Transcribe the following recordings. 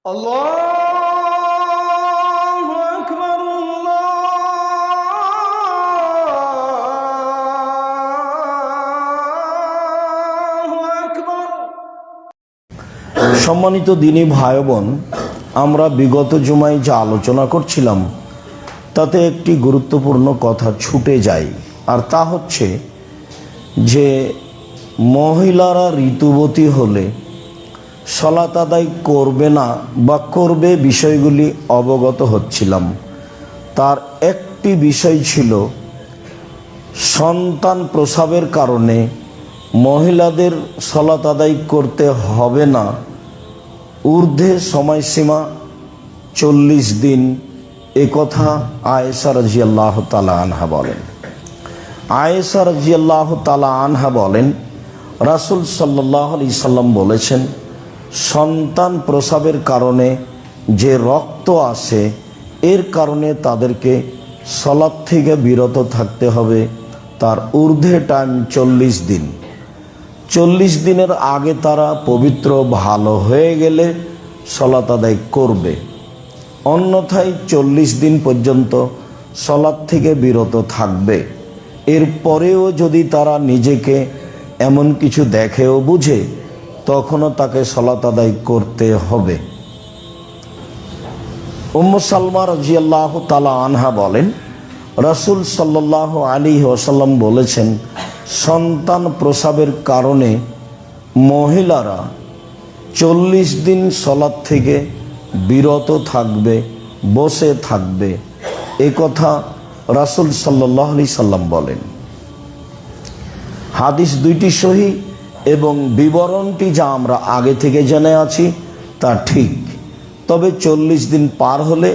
আল্লাহু আকবার, আল্লাহু আকবার। সম্মানিত দিনী ভাই বোন, আমরা বিগত জুমায় যা আলোচনা করছিলাম তাতে একটি গুরুত্বপূর্ণ কথা ছুটে যায়, আর তা হচ্ছে যে মহিলারা ঋতুবতী হলে সালাত আদায় করবে না বা করবে, বিষয়গুলি অবগত হচ্ছিলাম। তার একটি বিষয় ছিল সন্তান প্রসবের কারণে মহিলাদের সালাত আদায় করতে হবে না, ঊর্ধ্বে সময়সীমা 40 দিন। একথা আয়েশা রাদিয়াল্লাহু তাআলা আনহা বলেন। আয়েশা রাদিয়াল্লাহু তাআলা আনহা বলেন, রাসূল সাল্লাল্লাহু আলাইহি সাল্লাম বলেছেন, সন্তান প্রসবের কারণে যে রক্ত আসে এর কারণে তাদেরকে সালাত থেকে বিরত থাকতে হবে। তার ঊর্ধ্বে টাইম 40 দিন। 40 দিনের আগে তারা পবিত্র ভালো হয়ে গেলে সালাত আদায় করবে, অন্যথায় 40 দিন পর্যন্ত সালাত থেকে বিরত থাকবে। এরপরেও যদি তারা নিজেকে এমন কিছু দেখে ও বুঝে, তখনও তাকে সালাত আদায় করতে হবে। উম্মু সালমা রাদিয়াল্লাহু তাআলা আনহা বলেন, রাসূল সাল্লাল্লাহু আলাইহি ওয়াসাল্লাম বলেছেন, সন্তান প্রসবের কারণে মহিলারা 40 দিন সালাত থেকে বিরত থাকবে, বসে থাকবে। এ কথা রাসূল সাল্লাল্লাহু আলাইহি সাল্লাম বলেন। হাদিস দুইটি সহিহ এবং বিবরণটি যা আমরা আগে থেকে জেনে আছি তা ঠিক। তবে 40 দিন পার হলে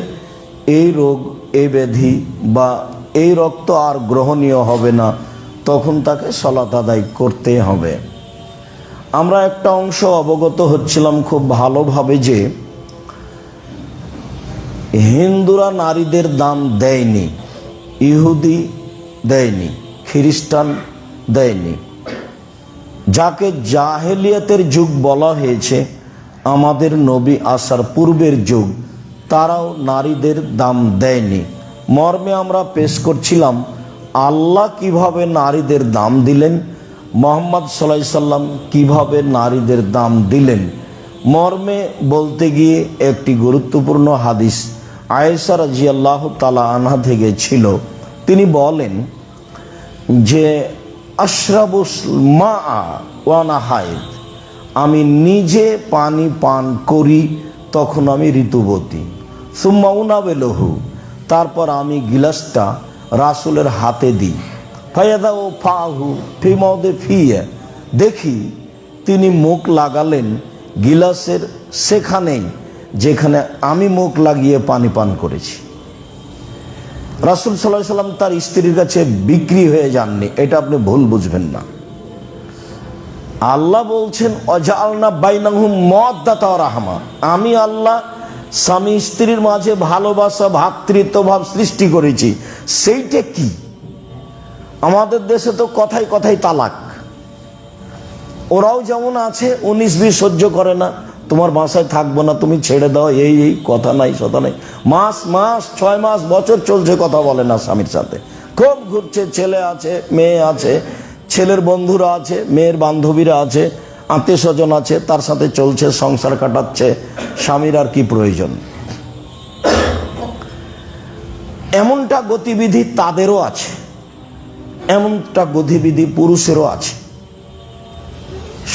এই রোগ, এই ব্যাধি বা এই রক্ত আর গ্রহণীয় হবে না, তখন তাকে সালাত আদায় করতে হবে। আমরা একটা অংশ অবগত হচ্ছিলাম খুব ভালোভাবে যে হিন্দুরা নারীদের দাম দেয়নি, ইহুদি দেয়নি, খ্রিস্টান দেয়নি। যাকে জাহেলিয়াতের যুগ বলা হয়েছে, আমাদের নবী আসার পূর্বের যুগ, তারাও নারীদের দাম দেয়নি। মর্মে আমরা পেশ করছিলাম আল্লাহ কিভাবে নারীদের দাম দিলেন, মুহাম্মদ সাল্লাল্লাহু আলাইহি সাল্লাম কিভাবে নারীদের দাম দিলেন। মর্মে বলতে গিয়ে একটি গুরুত্বপূর্ণ হাদিস আয়েশা রাদিয়াল্লাহু তাআলা আনহা থেকে ছিল। তিনি বলেন যে আশরাবুল মা ওয়া আনা হায়েদ, আমি নিজে পানি পান করি তখন আমি ঋতুবতী। সুম্মা উনাবিলহু, তারপর আমি গিলাসটা রাসূলের হাতে দিই। ফায়াদাউ ফাহু ফি মাউদি ফিয়া, দেখি তিনি মুখ লাগালেন গিলাসের সেখানেই যেখানে আমি মুখ লাগিয়ে পানি পান করেছি। রাসূল সাল্লাল্লাহু আলাইহি সাল্লাম তার স্ত্রীর কাছে বিক্রি হয়ে যাননি, এটা আপনি ভুল বুঝবেন না। আল্লাহ বলছেন ওয়াজআলনা বাইনাহুম মাওয়াদ্দাতা ওয়া রাহমা, আমি আল্লাহ স্বামী স্ত্রীর মাঝে ভালোবাসা, ভ্রাতৃত্বভাব সৃষ্টি করেছি। সেইটা কি? আমাদের দেশে তো কথায় কথায় তালাক। ওরাও যেমন আছে 19-20 সহ্য করে না, তোমার বাসায় থাকবো না, তুমি ছেড়ে দাও, এই এই কথা নাই সতা নাই। মাস 6 মাস বছর চলছে, কথা বলে না স্বামীর সাথে, খুব ঘুরছে। ছেলে আছে, মেয়ে আছে, ছেলের বন্ধুরা আছে, মেয়ের বান্ধবীরা আছে, আত্মীয় স্বজন আছে, তার সাথে চলছে, সংসার কাটাচ্ছে। স্বামীর আর কি প্রয়োজন? এমনটা গতিবিধি তাদেরও আছে, এমনটা গতিবিধি পুরুষেরও আছে।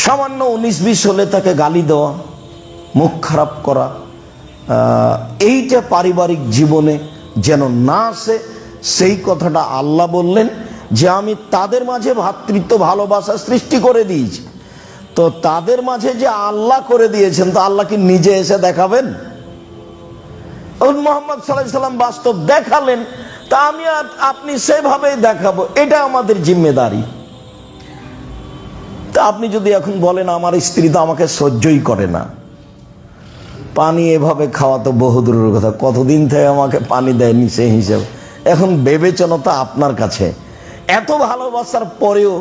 সামান্য 19-20 হলে তাকে গালি দেওয়া, মুখ খারাপ করা, এইটা পারিবারিক জীবনে যেন না আসে, সেই কথাটা আল্লাহ বললেন যে আমি তাদের মাঝে ভ্রাতৃত্ব ভালোবাসা সৃষ্টি করে দিয়েছি। তো তাদের মাঝে যে আল্লাহ করে দিয়েছেন, তো আল্লাহ কি নিজে এসে দেখাবেন? মুহাম্মদ সাল্লাল্লাহু আলাইহি সাল্লাম বাস্তব দেখালেন, তা আমি আর আপনি সেভাবেই দেখাবো, এটা আমাদের জিম্মেদারি। তা আপনি যদি এখন বলেন আমার স্ত্রী তো আমাকে সহ্যই করে না, পানি এভাবে খাওয়া তো বহুদূরের কথা, কতদিন থেকে আমাকে পানি দেয়নি সেই হিসাবে। এখন বিবেচনাটা আপনার কাছে। এত ভালোবাসার পরেও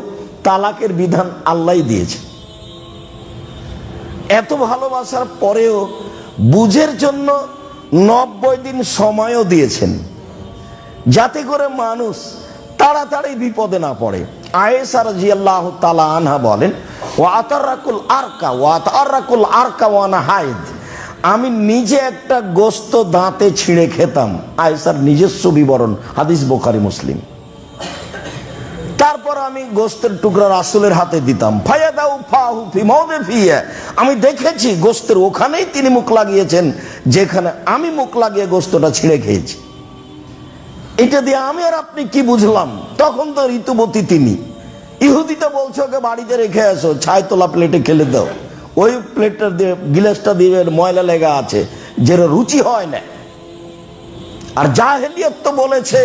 তালাকের বিধান আল্লাহই দিয়েছে। এত ভালোবাসার পরেও বুঝের জন্য 90 দিন সময়ও দিয়েছেন, যাতে করে মানুষ তাড়াতাড়ি বিপদে না পড়ে। আয়েশা রাদিয়াল্লাহু তাআলা আনহা বলেন, ওয়াতারাকুল আরকা ওয়ানা হাইদ, আমি নিজে একটা গোস্ত দাঁতে ছিঁড়ে খেতাম। আয়েশার নিজস্ব বিবরণ, হাদিস বুখারী মুসলিম। তারপর আমি গোস্তের টুকরা রাসূলের হাতে দিতাম। ফায়াদাউ ফাহু ফি মাওদিফিয়া, আমি দেখেছি গোস্তের ওখানেই তিনি মুখ লাগিয়েছেন যেখানে আমি মুখ লাগিয়ে গোস্তটা ছিঁড়ে খেয়েছি। এটা দিয়ে আমি আর আপনি কি বুঝলাম? তখন তো ঋতুবতী তিনি। ইহুদিটা বলছে ওকে বাড়িতে রেখে আসো, ছাই তোলা প্লেটে খেলে দাও। ওই প্লেটটা দিয়ে গিলাসটা দিয়ে ময়লা লেগা আছে, যেটা রুচি হয় না। আর জাহেলিয়াত তো বলেছে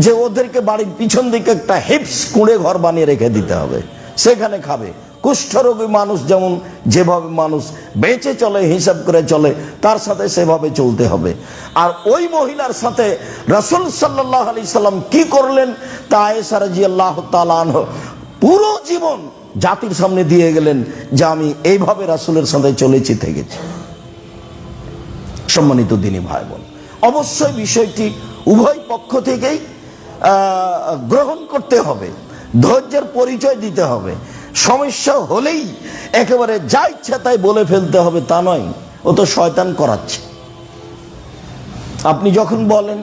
যে ওদেরকে বাড়ির পিছন দিকে একটা হিপস কুঁড়ে ঘর বানিয়ে রেখে দিতে হবে, সেখানে খাবে। কুষ্ঠরোগী মানুষ যেমন যেভাবে মানুষ বেঁচে চলে, হিসাব করে চলে, তার সাথে সেভাবে চলতে হবে। আর ওই মহিলার সাথে রাসূল সাল্লাল্লাহু আলাইহি সাল্লাম কি করলেন তা আয়েশা রাদিয়াল্লাহু তাআলা আনহা পুরো জীবন জাতির সামনে দিয়ে গেলেন যে আমি এইভাবে রাসূলের সাথে চলেছি, থেকেছি। সম্মানিত দিনী ভাই বোন, অবশ্যই বিষয়টি উভয় পক্ষ থেকেই গ্রহণ করতে হবে, ধৈর্যের পরিচয় দিতে হবে। সমস্যা হলেই একেবারে যা ইচ্ছা তাই বলে ফেলতে হবে তা নয়, ও তো শয়তান করাচ্ছে। আপনি যখন বলেন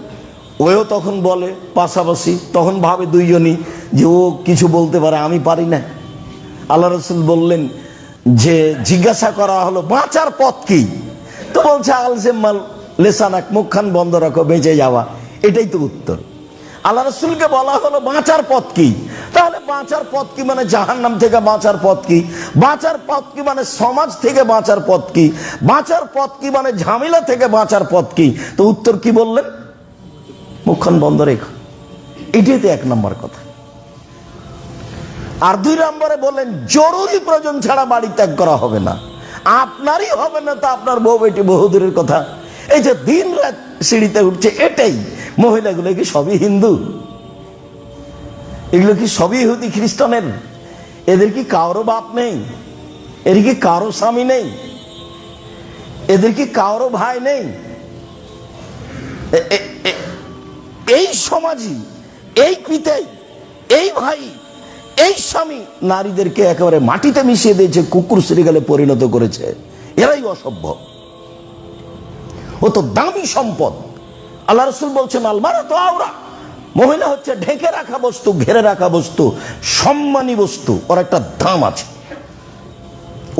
ওও তখন বলে পাশাপাশি, তখন ভাবে দুইজনই যে ও কিছু বলতে পারে, আমি পারি না। আল্লাহ রাসূল বললেন যে জিজ্ঞাসা করা হলো বাঁচার পথ কি, তো বলছে আলজেমাল লেসানাক, মুখখান বন্ধ রাখো, বেঁচে যাওয়া, এটাই তো উত্তর। আল্লাহ রাসূলকে বলা হলো বাঁচার পথ কি, তাহলে বাঁচার পথ কি মানে জাহান্নাম থেকে বাঁচার পথ কি, বাঁচার পথ কি মানে সমাজ থেকে বাঁচার পথ কি, বাঁচার পথ কি মানে ঝামেলা থেকে বাঁচার পথ কি? তো উত্তর কি বললেন? মুখখান বন্ধ রেখো, এটাই তো 1 নম্বর কথা। আর 2 নম্বরে বললেন জরুরি প্রয়োজন ছাড়া বাড়ি ত্যাগ করা হবে না। আপনারই হবে না তা আপনার বউ বেটি বহুদূরের কথা। এই যে দিন রাত সিঁড়িতে উঠছে, এটাই। মহিলাগুলো কি সবই হিন্দু? এগুলো কি সবই ইহুদি খ্রিস্টানের? এদের কি কারো বাপ নেই? এর কি কারো স্বামী নেই? এদের কি কারো ভাই নেই? এই সমাজই, এই পিতাই, এই ভাই, এই স্বামী নারীদেরকে একেবারে মাটিতে মিশিয়ে দিয়েছে, কুকুর শ্রীগালে পরিণত করেছে। এরাই অসভ্য। ও তো দামি সম্পদ। আল্লাহ রাসূল বলছেন আল মারাতু আওরা, মহিলা হচ্ছে ঢেকে রাখা বস্তু, ঘেরে রাখা বস্তু, সম্মানী বস্তু, ওর একটা দাম আছে।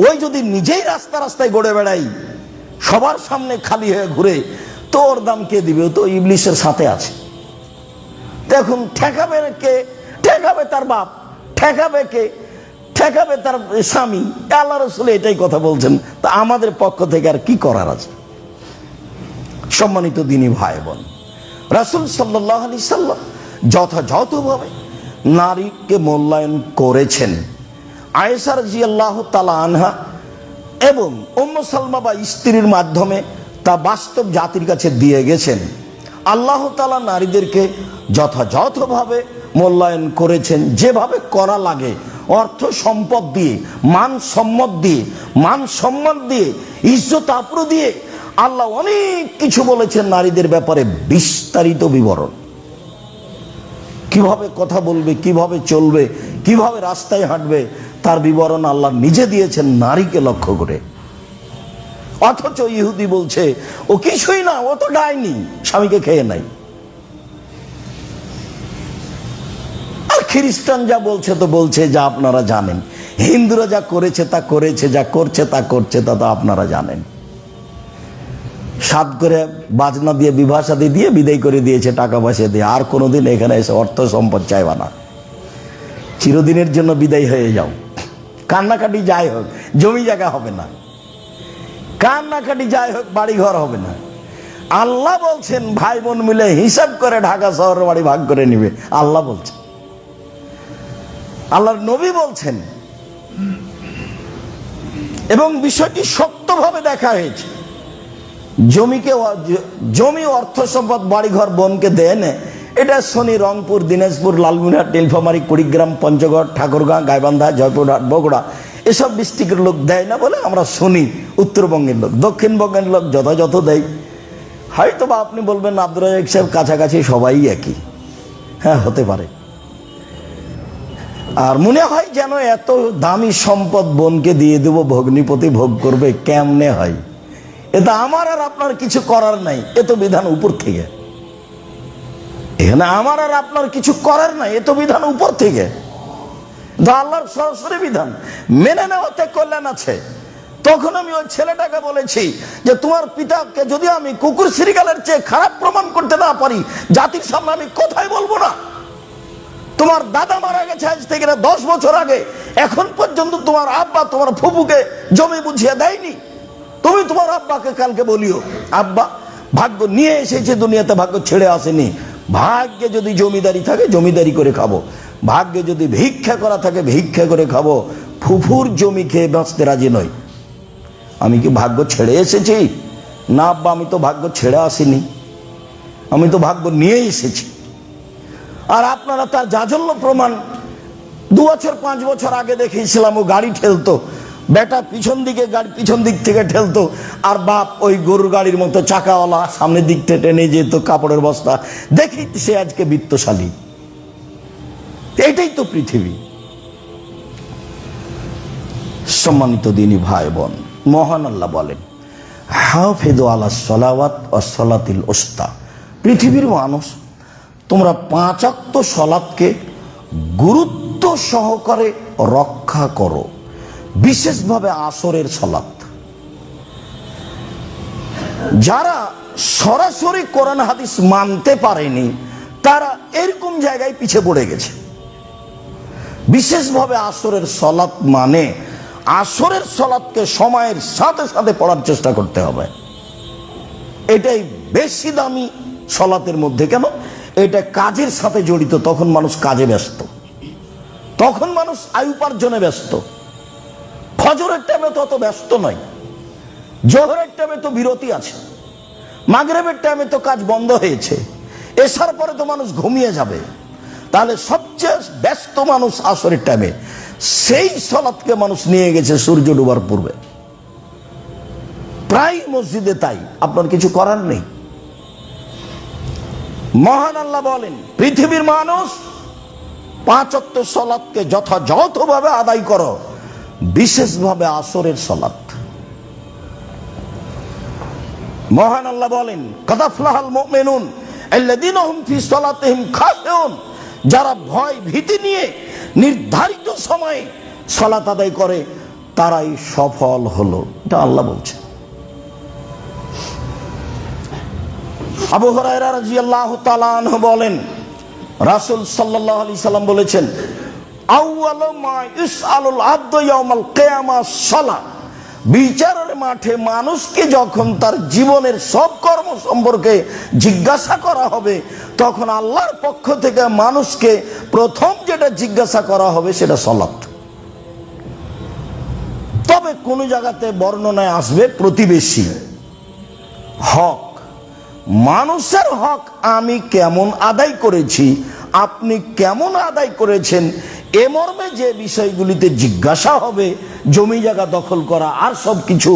ওই যদি নিজেই রাস্তা রাস্তায় গড়ে বেড়াই, সবার সামনে খালি হয়ে ঘুরে, তো ওর দাম কে দিবে? ও তো ইবলিসের সাথে আছে। দেখুন ঠেকাবে কে? ঠেকাবে তার বাপ। ঠেকাবে কে? ঠেকাবে তার স্বামী। আল্লাহ রাসূল এটাই কথা বলছেন। তা আমাদের পক্ষ থেকে আর কি করার আছে? সম্মানিত দিনী ভাই বোন, রাসূল সাল্লাল্লাহু আলাইহি সাল্লাম যথাযথভাবে নারীকে মূল্যায়ন করেছেন। আয়েশা রাদিয়াল্লাহু তাআলা আনহা এবং উম্মে সালমা বা স্ত্রীর মাধ্যমে তা বাস্তব জাতির কাছে দিয়ে গেছেন। আল্লাহ তাআলা নারীদেরকে যথাযথভাবে মূল্যায়ন করেছেন, যেভাবে করা লাগে, অর্থ সম্পদ দিয়ে, মান সম্মান দিয়ে, ইজ্জত আবরু দিয়ে। আল্লাহ অনেক কিছু বলেছেন নারীদের ব্যাপারে, বিস্তারিত বিবরণ। কিভাবে কথা বলবে, কিভাবে চলবে, কিভাবে রাস্তায় হাঁটবে, তার বিবরণ আল্লাহ নিজে দিয়েছেন নারীকে লক্ষ্য করে। অথচ ইহুদি বলছে ও কিছুই না, ও তো ডাইনি, স্বামীকে খেয়ে নাই। আর খ্রিস্টান যা বলছে তো বলছে, যা আপনারা জানেন। হিন্দুরা যা করেছে তা করেছে, যা করছে তা করছে, তা তো আপনারা জানেন। সাত করে বাজনা দিয়ে, বিবাহ শাদী দিয়ে বিদায় করে দিয়েছে, টাকা পয়সা দিয়ে। আর কোনোদিন এখানে এসে অর্থ সম্পদ চাইবা না, চিরদিনের জন্য বিদায় হয়ে যাও। কান্নাকাটি যাই হোক, জমি জায়গা হবে না। কান্নাকাটি যাই হোক, বাড়ি ঘর হবে না। আল্লাহ বলছেন ভাই বোন মিলে হিসাব করে ঢাকা শহরের বাড়ি ভাগ করে নিবে। আল্লাহ বলছেন, আল্লাহর নবী বলছেন, এবং বিষয়টি শক্তভাবে দেখা হয়েছে। জমি অর্থ সম্পদ বাড়িঘর বোনকে দেয় না, এটা শনি, রংপুর, দিনাজপুর, লালমিনহাট, নীলফামারী, কুড়িগ্রাম, পঞ্চগড়, ঠাকুরগাঁ, গাইবান্ধা, জয়পুরহাট, বগুড়া, এসব ডিস্ট্রিক্টের লোক দেয় না বলে আমরা শুনি, উত্তরবঙ্গের লোক, দক্ষিণবঙ্গের লোক যথাযথ দেয়। হয়তো বা আপনি বলবেন আব্দুর রাজ্জাক সাহেব কাছাকাছি সবাই একই, হ্যাঁ হতে পারে। আর মনে হয় যেন এত দামি সম্পদ বোনকে দিয়ে দেবো, ভগ্নিপতি ভোগ করবে, কেমনে হয়? এটা আমার আর আপনার কিছু করার নাই, এ তো বিধান উপর থেকে। এখানে আমার আর আপনার কিছু করার নাই, এ তো বিধান উপর থেকে, আল্লাহর সরাসরি বিধান, মেনে নেওয়াতে কল্যাণ আছে। তখন আমি ওই ছেলেটাকে বলেছি যে তোমার পিতাকে যদি আমি কুকুর শ্রীগালের চেয়ে খারাপ প্রমাণ করতে না পারি, জাতির সামনে আমি কোথায় বলবো না? তোমার দাদা মারা গেছে আজ থেকে 10 বছর আগে, এখন পর্যন্ত তোমার আব্বা তোমার ফুপুকে জমি বুঝিয়ে দেয়নি। তুমি তোমার আব্বাকে কালকে বলিও, আব্বা ভাগ্য নিয়ে এসেছে দুনিয়াতে, ভাগ্য ছেড়ে আসেনি। ভাগ্যে যদি জমিদারি থাকে জমিদারি করে খাবো, ভাগ্যে যদি ভিক্ষা করা থাকে ভিক্ষা করে খাবো। ফুফুর জমি খেয়ে বাঁচতে রাজি নই। আমি কি ভাগ্য ছেড়ে এসেছি? না আব্বা, আমি তো ভাগ্য ছেড়ে আসিনি, আমি তো ভাগ্য নিয়ে এসেছি। আর আপনারা তার জাজল্য প্রমাণ 2 বছর 5 বছর আগে দেখিয়েছিলাম, ও গাড়ি ঠেলতো, বেটা পিছন দিকে গাড়ি পিছন দিক থেকে ঠেলতো, আর বাপ ওই গরুর গাড়ির মতো চাকাওয়ালা সামনের দিক থেকে টেনে যেত, কাপড়ের বস্তা। দেখি সে আজকে বিত্তশালী। এটাই তো পৃথিবী। সম্মানিত দিনী ভাই বোন, মহান আল্লাহ বলেন, হাফিযু আলাস সালাওয়াত ওয়াস সালাতিল উস্তা। পৃথিবীর মানুষ, তোমরা 5 ওয়াক্ত সালাতকে গুরুত্ব সহকারে রক্ষা করো, বিশেষভাবে আসরের সালাত। যারা সরাসরি কোরআন হাদিস মানতে পারেনি তারা এরকম জায়গায় পিছে পড়ে গেছে। বিশেষভাবে আসরের সালাত মানে আসরের সালাতকে সময়ের সাথে সাথে পড়ার চেষ্টা করতে হবে। এটাই বেশি দামি সালাতের মধ্যে। কেন? এটা কাজের সাথে জড়িত। তখন মানুষ কাজে ব্যস্ত, তখন মানুষ আয় উপার্জনে ব্যস্ত। ফজরের টাইমে তো অত ব্যস্ত নয়, জোহরের টাইমে তো বিরতি আছে, মাগরিবের টাইমে তো কাজ বন্ধ হয়েছে, এশার পরে তো মানুষ ঘুমিয়ে যাবে। তাহলে সবচেয়ে ব্যস্ত মানুষ আসরের টাইমে, সেই সালাতকে মানুষ নিয়ে গেছে সূর্য ডোবার পূর্বে। প্রায় মসজিদে তাই, আপনার কিছু করার নেই। মহান আল্লাহ বলেন, পৃথিবীর মানুষ 5 ওয়াক্ত সালাতকে যথাযথভাবে আদায় করো, বিশেষভাবে আসরের সালাত। মহান আল্লাহ বলেন, কাদ আফলাহাল মুমিনুন আল্লাযীনা হুম ফি সালাতিহিম খাশিউন। যারা ভয় ভীতি নিয়ে নির্ধারিত সময়ে সালাত আদায় করে তারাই সফল হলো। এটা আল্লাহ বলছে। আবু হুরায়রা রাদিয়াল্লাহু তাআলা আনহু বলেন, রাসূল সাল্লাল্লাহু আলাইহি সাল্লাম বলেছেন, আউয়ালু মা ইসআলুল আবদু ইয়াউমাল কিয়ামাহ সালাত। বিচারের মাঠে মানুষকে যখন তার জীবনের সব কর্ম সম্পর্কে জিজ্ঞাসা করা হবে, তখন আল্লাহর পক্ষ থেকে মানুষকে প্রথম যেটা জিজ্ঞাসা করা হবে সেটা সালাত। তবে কোন জায়গাতে বর্ণনায় আসবে প্রতিবেশী হক, মানুষের হক আমি কেমন আদায় করেছি, আপনি কেমন আদায় করেছেন, এ মর্মে যে বিষয়গুলিতে জিজ্ঞাসা হবে, জমি জায়গা দখল করা আর সব কিছু,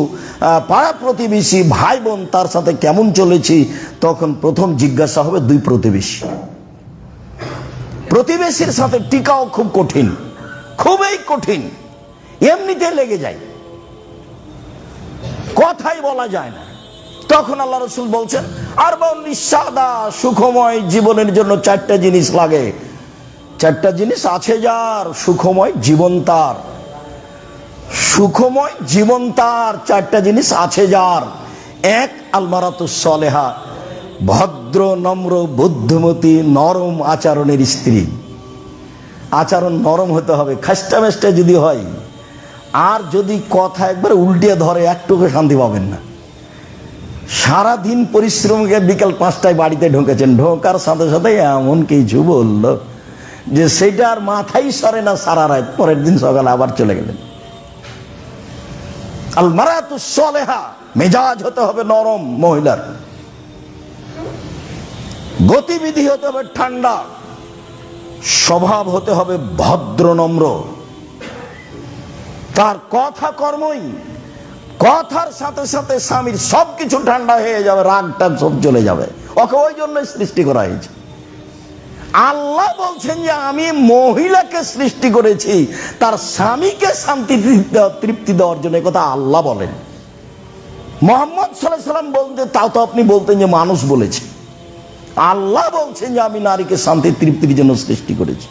পাড়া প্রতিবেশী ভাই বোন তার সাথে কেমন চলেছি, তখন প্রথম জিজ্ঞাসা হবে 2 প্রতিবেশী। প্রতিবেশীর সাথে টিকাও খুব কঠিন, খুবই কঠিন, এমনিতে লেগে যায়, কথাই বলা যায় না। তখন আল্লাহ রাসূল বলছেন, আরবাউন লিসাদা, সুখময় জীবনের জন্য 4টা জিনিস লাগে। 4টা জিনিস আছে যার, সুখময় জীবন তার, সুখময় জীবন তার 4টা জিনিস আছে যার। 1, আলমারাতুস সালেহা, ভদ্র নম্র বুদ্ধিমতী নরম আচরণের স্ত্রী। আচরণ নরম হতে হবে, খাস্টা মেস্টা যদি হয়, আর যদি কথা একবার উল্টে ধরে একটুকু শান্তি পাবেন না। সারাদিন পরিশ্রম করে বিকাল 5টায় বাড়িতে ঢুকেছেন, ঢোকার সাথে সাথে এমন কিছু বলল যে সেটা আর মাথায় সরে না সারা রাত, পরের দিন সকালে আবার চলে গেলেন। আল মারাতুস সালেহা, মেজাজ হতে হবে নরম মহিলার, গতিবিধি হতে হবে ঠান্ডা, স্বভাব হতে হবে ভদ্র নম্র। তার কথা কর্মই, কথার সাথে সাথে স্বামীর সবকিছু ঠান্ডা হয়ে যাবে, রাগটা সব চলে যাবে। ওকে ওই জন্যই সৃষ্টি করা হয়েছে। আল্লাহ বলছেন যে আমি মহিলাকে সৃষ্টি করেছি তার স্বামীকে শান্তি তৃপ্তি দেওয়ার জন্য, কথা আল্লাহ বলেন। মুহাম্মদ সাল্লাল্লাহু আলাইহি সাল্লাম বলতে, তাও তো আপনি বলতেন যে মানুষ বলেছে। আল্লাহ বলছেন যে আমি নারীকে শান্তি তৃপ্তির জন্য সৃষ্টি করেছি।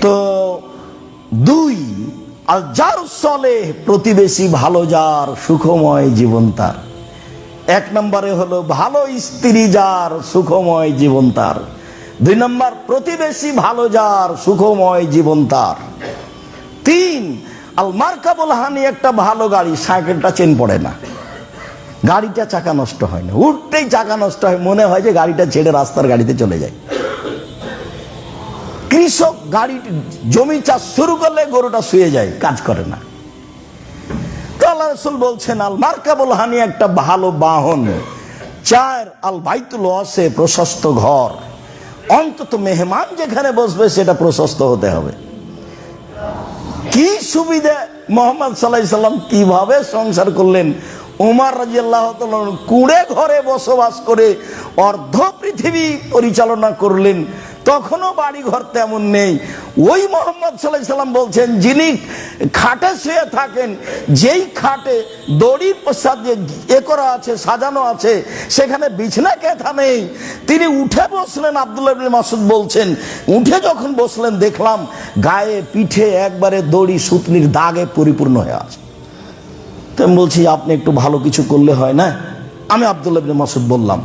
তো দুই, আর যার চলে প্রতিবেশী ভালো, যার সুখময় জীবন তার। এক নম্বরে হলো ভালো স্ত্রী যার, সুখময় জীবন তার। দুই নম্বর প্রতিবেশী ভালো যার, সুখময় জীবন তার। তিন, আল মারকাবুল হানি, একটা ভালো গাড়ি, সাইকেলটা চেন পড়ে না, গাড়িটা চাকা নষ্ট হয় না, উঠতেই চাকা নষ্ট হয়, মনে হয় যে গাড়িটা ছেড়ে রাস্তার গাড়িতে চলে যায়। কৃষক গাড়ি জমি চাষ শুরু করলে গরুটা শুয়ে যায়, কাজ করে না। তো আল্লাহ রাসূল বলছেন আল মারকাবুল হানি, একটা ভালো বাহন। চার, আল বাইতুল ওয়াসে, প্রশস্ত ঘর। অন্তত মেহমান যেখানে বসবে সেটা প্রশস্ত হতে হবে। কি সুবিধা! মুহাম্মদ সাল্লাল্লাহু আলাইহি সাল্লাম কিভাবে সংসার করলেন। উমর রাদিয়াল্লাহু তাআলা কুঁড়ে ঘরে বসবাস করে অর্ধ পৃথিবী পরিচালনা করলেন, তখনও বাড়ি ঘর তেমন নেই। ওই মুহাম্মদ সাল্লাল্লাহু আলাইহি সাল্লাম বলছেন, যিনি খাটে শুয়ে থাকেন, যেই খাটে দড়ির সাথে এ করা আছে, সাজানো আছে, সেখানে বিছনা কেথা নেই, তিনি উঠে বসলেন। আব্দুল্লাহ ইবনে মাসউদ বলছেন, উঠে যখন বসলেন দেখলাম গায়ে পিঠে একবারে দড়ি সুতনির দাগে পরিপূর্ণ হয়ে আছে। তো আমি বলছি, আপনি একটু ভালো কিছু করলে হয় না? আমি আব্দুল্লাহ ইবনে মাসউদ বললাম।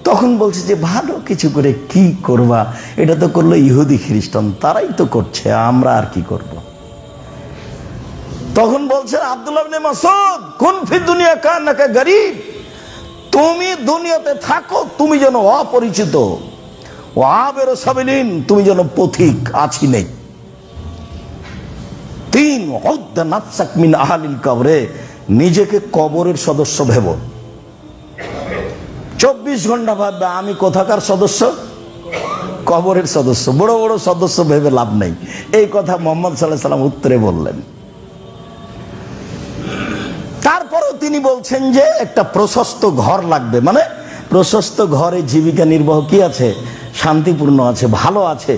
তখন বলছে যে ভালো কিছু করে কি করবা, এটা তো করলো ইহুদি খ্রিস্টান, তারাই তো করছে, আমরা আর কি করব। তখন বলছেন আব্দুল্লাহ ইবনে মাসউদ, কুন ফি দুনিয়া কান্নাকা গরীব, তুমি দুনিয়াতে থাকো তুমি যেন অপরিচিত, ও আবের সাবিলিন, তুমি যেন পথিক, আছি নেই। তিন, উদ্দা নাফসাক মিন আহলিল কবরে, নিজেকে কবরের সদস্য ভেবো। 24 ঘন্টা ভাববে আমি কোথাকার সদস্য, কবরের সদস্য। বড় বড় সদস্য ভেবে লাভ নেই। এই কথা মুহাম্মদ সাল্লাল্লাহু আলাইহি সাল্লাম উত্তরে বললেন। তারপরেও তিনি বলছেন যে একটা প্রশস্ত ঘর লাগবে, মানে প্রশস্ত ঘরে জীবিকা নির্বাহ কি আছে, শান্তিপূর্ণ আছে, ভালো আছে।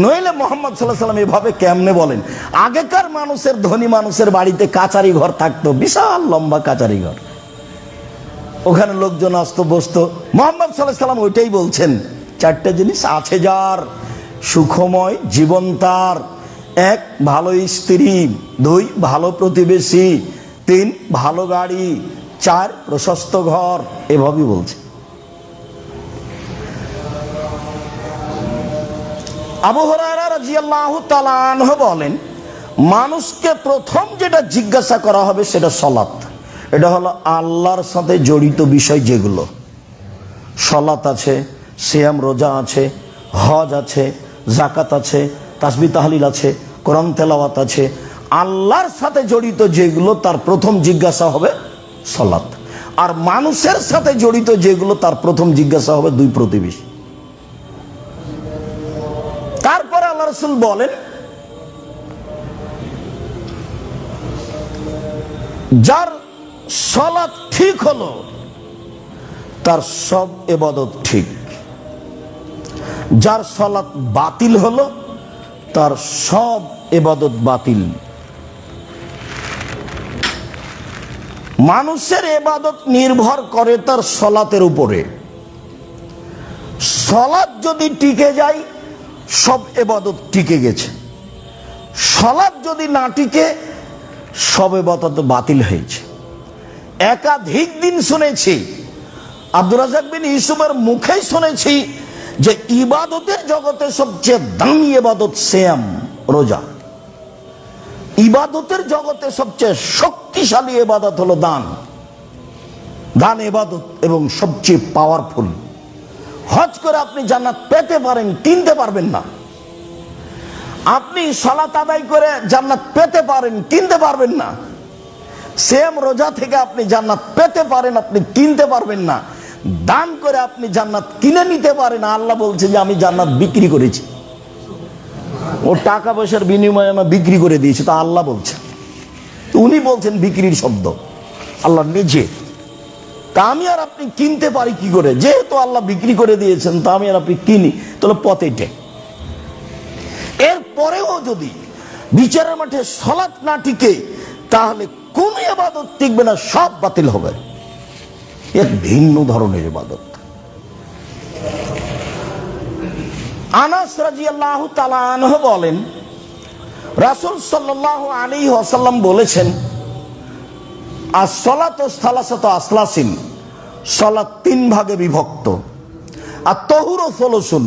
নইলে মুহাম্মদ সাল্লাল্লাহু আলাইহি সাল্লাম এভাবে কেমনে বলেন? আগেকার মানুষের, ধনী মানুষের বাড়িতে কাচারি ঘর থাকতো, বিশাল লম্বা কাচারি ঘর, ওখানে লোকজন আসতো বসতো। মুহাম্মদ সাল্লাল্লাহু আলাইহি সাল্লাম ওইটাই বলছেন, চারটে জিনিস আছে যার, সুখময় জীবন তার। এক, ভালো স্ত্রী। দুই, ভালো প্রতিবেশী। তিন, ভালো গাড়ি। চার, প্রশস্ত ঘর। এভাবেই বলছে। আবু হুরায়রা রাদিয়াল্লাহু তাআলা আনহু বলেন, মানুষকে প্রথম যেটা জিজ্ঞাসা করা হবে সেটা সালাত। এটা হলো আল্লাহর সাথে জড়িত বিষয়, যেগুলো সালাত আছে, সিয়াম রোজা আছে, হজ আছে, যাকাত আছে, তাসবিহ তাহলিল আছে, কোরআন তেলাওয়াত আছে, আল্লাহর সাথে জড়িত যেগুলো তার প্রথম জিজ্ঞাসা হবে সালাত। আর মানুষের সাথে জড়িত যেগুলো তার প্রথম জিজ্ঞাসা হবে দুই প্রতিবেশী। তারপরে আল্লাহ রাসূল বলেন, যার সালাত ঠিক হলো তার সব ইবাদত ঠিক, যার সালাত বাতিল হলো তার সব ইবাদত বাতিল। মানুষের ইবাদত নির্ভর করে তার সালাতের উপরে। সালাত যদি টিকে যায় সব ইবাদত টিকে গেছে, সালাত যদি না টিকে সব ইবাদত বাতিল হয়েছে। একাধিক দিন শুনেছি, আব্দুর রাজ্জাক বিন ইউসুফের মুখেই শুনেছি যে ইবাদতের জগতে সবচেয়ে দামি ইবাদত সিয়াম, রোজা। ইবাদতের জগতে সবচেয়ে শক্তিশালী ইবাদত হলো দান। দান ইবাদত এবং সবচেয়ে পাওয়ারফুল। হজ করে আপনি জান্নাত পেতে পারেন, কিনতে পারবেন না। আপনি সালাত আদায় করে জান্নাত পেতে পারেন, কিনতে পারবেন না। সিয়াম রোজা থেকে আপনি জান্নাত পেতে পারেন, আপনি কিনতে পারবেন না। দান করে আপনি জান্নাত কিনে নিতে পারেন। আল্লাহ বলছে যে আমি জান্নাত বিক্রি করেছি। ও টাকা পয়সার বিনিময়ে আমরা বিক্রি করে দিয়েছি, তা আল্লাহ বলছেন। তো উনি বলছেন বিক্রির শব্দ, আল্লাহ নিজে। তা আমি আর আপনি কিনতে পারি কি করে? যেহেতু আল্লাহ বিক্রি করে দিয়েছেন, তা আমি আর আপনি কিনি, তাহলে পথেটে। এরপরেও যদি বিচারের মাঠে সালাত না টিকে, তাহলে কোন ইবাদত টিকবে না, সব বাতিল হবে। এক ভিন্ন ধরনের ইবাদত। আনাস রাদিয়াল্লাহু তাআলা আনহু বলেন, রাসূল সাল্লাল্লাহু আলাইহি ওয়াসাল্লাম বলেছেন, as-salatu salasatu aslasin, সালাত তিন ভাগে বিভক্ত। আর তাহুরু সলুসুন,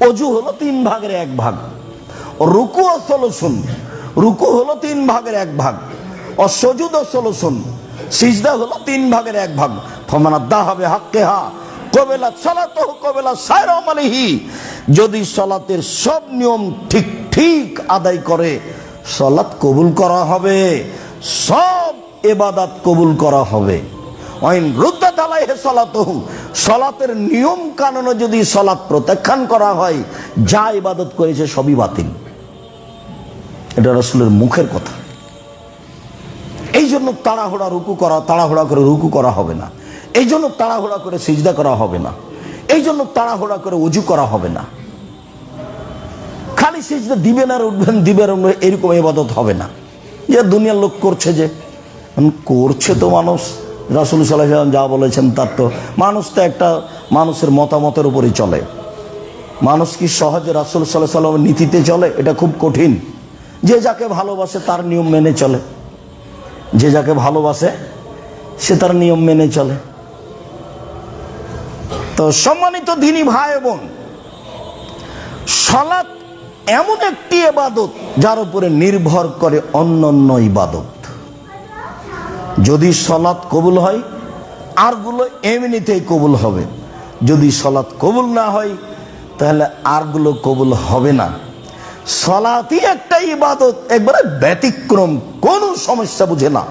ওযু হলো তিন ভাগের এক ভাগ। রুকু ও সলুসুন, রুকু হলো তিন ভাগের এক ভাগ। ও সুজুদ ও সলুসুন, সিজদা হলো তিন ভাগের এক ভাগ। ফামান আদাহা বিহাক্কিহা কবিলা সালাতুহু কবিলা সাইরা আমালিহি, যদি সালাতের সব নিয়ম ঠিক ঠিক আদায় করে, সালাত কবুল করা হবে, সব ইবাদত কবুল করা হবে। ওয়াইন রুদ্দাত আলাইহি সালাতুহু, সালাতের নিয়ম কানুনে যদি সালাত প্রত্যাখ্যান করা হয়, যা ইবাদত করেছে সবই বাতিল। এটা রাসূলের মুখের কথা। এই জন্য তাড়াহুড়া রুকু করা, তাড়াহুড়া করে রুকু করা হবে না। এই জন্য তাড়াহুড়া করে সিজদা করা হবে না। এই জন্য তাড়াহুড়া করে ওযু করা হবে না। খালি সিজদা দিবেন আর উঠবেন, দিবেন আর উঠবেন, এরকম ইবাদত হবে না। যে দুনিয়ার লোক করছে, যে করছে তো মানুষ, রাসূল সাল্লাল্লাহু আলাইহি ওয়াসাল্লাম যা বলেছেন তার তো, মানুষ তো একটা মানুষের মতামতের উপরই চলে। মানুষ কি সহজে রাসূল সাল্লাল্লাহু আলাইহি ওয়াসাল্লামের নীতিতে চলে? এটা খুব কঠিন। যে যাকে ভালোবাসে তার নিয়ম মেনে চলে, যে যাকে ভালোবাসে সে তার নিয়ম মেনে চলে। তো সম্মানিত দ্বীনী ভাই বোন, সালাত এমন একটি ইবাদত যার উপরে নির্ভর করে অন্যান্য ইবাদত। যদি সালাত কবুল হয়, আরগুলো এমনিতেই কবুল হবে। যদি সালাত কবুল না হয়, তাহলে আরগুলো কবুল হবে না। সালাতই একটা ইবাদত, একবারে ব্যতিক্রম, কোনো সমস্যা বুঝে না।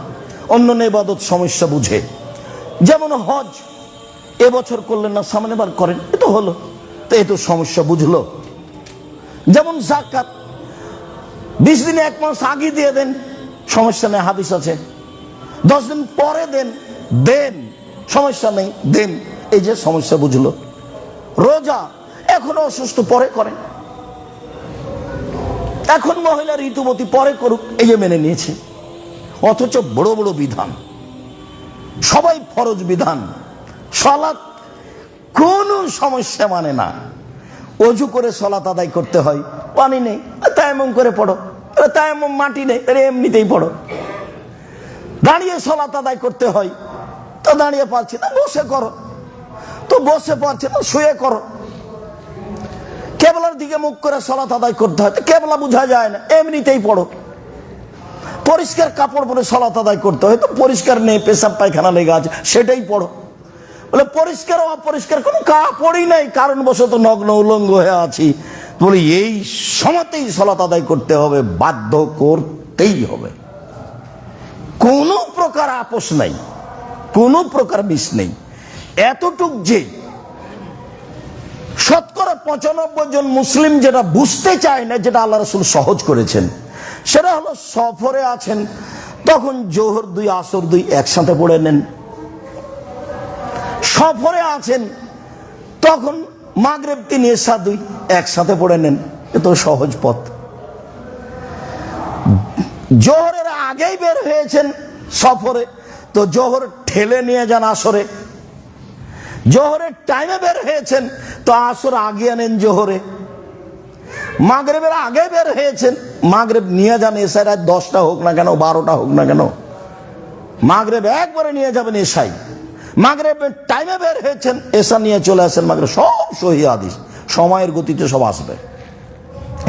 অন্যান্য ইবাদত সমস্যা বুঝে। যেমন হজ, এবছর করলেন না, সামনে বার করেন, এ তো হলো, তো এ তো সমস্যা বুঝলো। যেমন যাকাত, 20 দিনে 1 মাস আগে দিয়ে দেন, সমস্যা নেই, হাদিস আছে। 10 দিন পরে দেন, দেন, সমস্যা নেই, দেন, এই যে সমস্যা বুঝলো। রোজা, এখনো অসুস্থ, পরে করেন। এখন মহিলা ঋতুবতী, পরে করুক, এই যে মেনে নিয়েছে। অথচ বড় বড় বিধান, সবাই ফরজ বিধান। সালাত কোনো সমস্যা মানে না। ওযু করে সালাত আদায় করতে হয়, পানি নেই, তায়াম্মুম করে পড়ো। তায়াম্মুম মাটি নেই, এমনিতেই পড়ো। দাঁড়িয়ে সালাত আদায় করতে হয়, তো দাঁড়িয়ে পারছি না, বসে করো। তো বসে পারছি না, শুয়ে করো। কেবলার দিকে মুখ করে সালাত আদায় করতে হয়, তো কেবলা বোঝা যায় না, এমনিতেই পড়ো। পরিষ্কার কাপড় পরে সালাত আদায় করতে হয়, তো পরিষ্কার নেই, পেশাব পায়খানা লেগে আছে, সেটাই পড়ো। বলে পরিষ্কার অপরিষ্কার কোনো কাপড়ই নাই, কারণবশত নগ্ন উলঙ্গ হয়ে আছি, বলে এই সময়তেই সালাত আদায় করতে হবে, বাধ্য করতেই হবে। কোনো প্রকার আপোষ নাই, কোনো প্রকার মিস নেই। এতটুক যে শতকরা 95 জন মুসলিম যেটা বুঝতে চায় না, যেটা আল্লাহ রাসূল সহজ করেছেন, সেটা হলো সফরে আছেন, তখন জোহর 2 আসর 2 একসাথে পড়ে নেন। সফরে আছেন, তখন মাগরিব 3 এশা 2 একসাথে পড়ে নেন। এ তো সহজ পথ। জোহরের আগেই বের হয়েছেন সফরে, তো জোহর ঠেলে নিয়ে যান আসরে। জোহরের টাইমে বের হয়েছেন, তো আসর আগে আনেন জোহরে। মাগরিবের আগে বের হয়েছেন, মাগরিব নিয়ে যান এশায়, রাত 10টা হোক না কেন, 12টা হোক না কেন, মাগরিব একবারে নিয়ে যাবেন এশায়। মাগরিবের টাইমে বের হয়েছেন, এশা নিয়ে চলে আসেন মাগরিব। সব সহিহ হাদিস, সময়ের গতিতে সব আসবে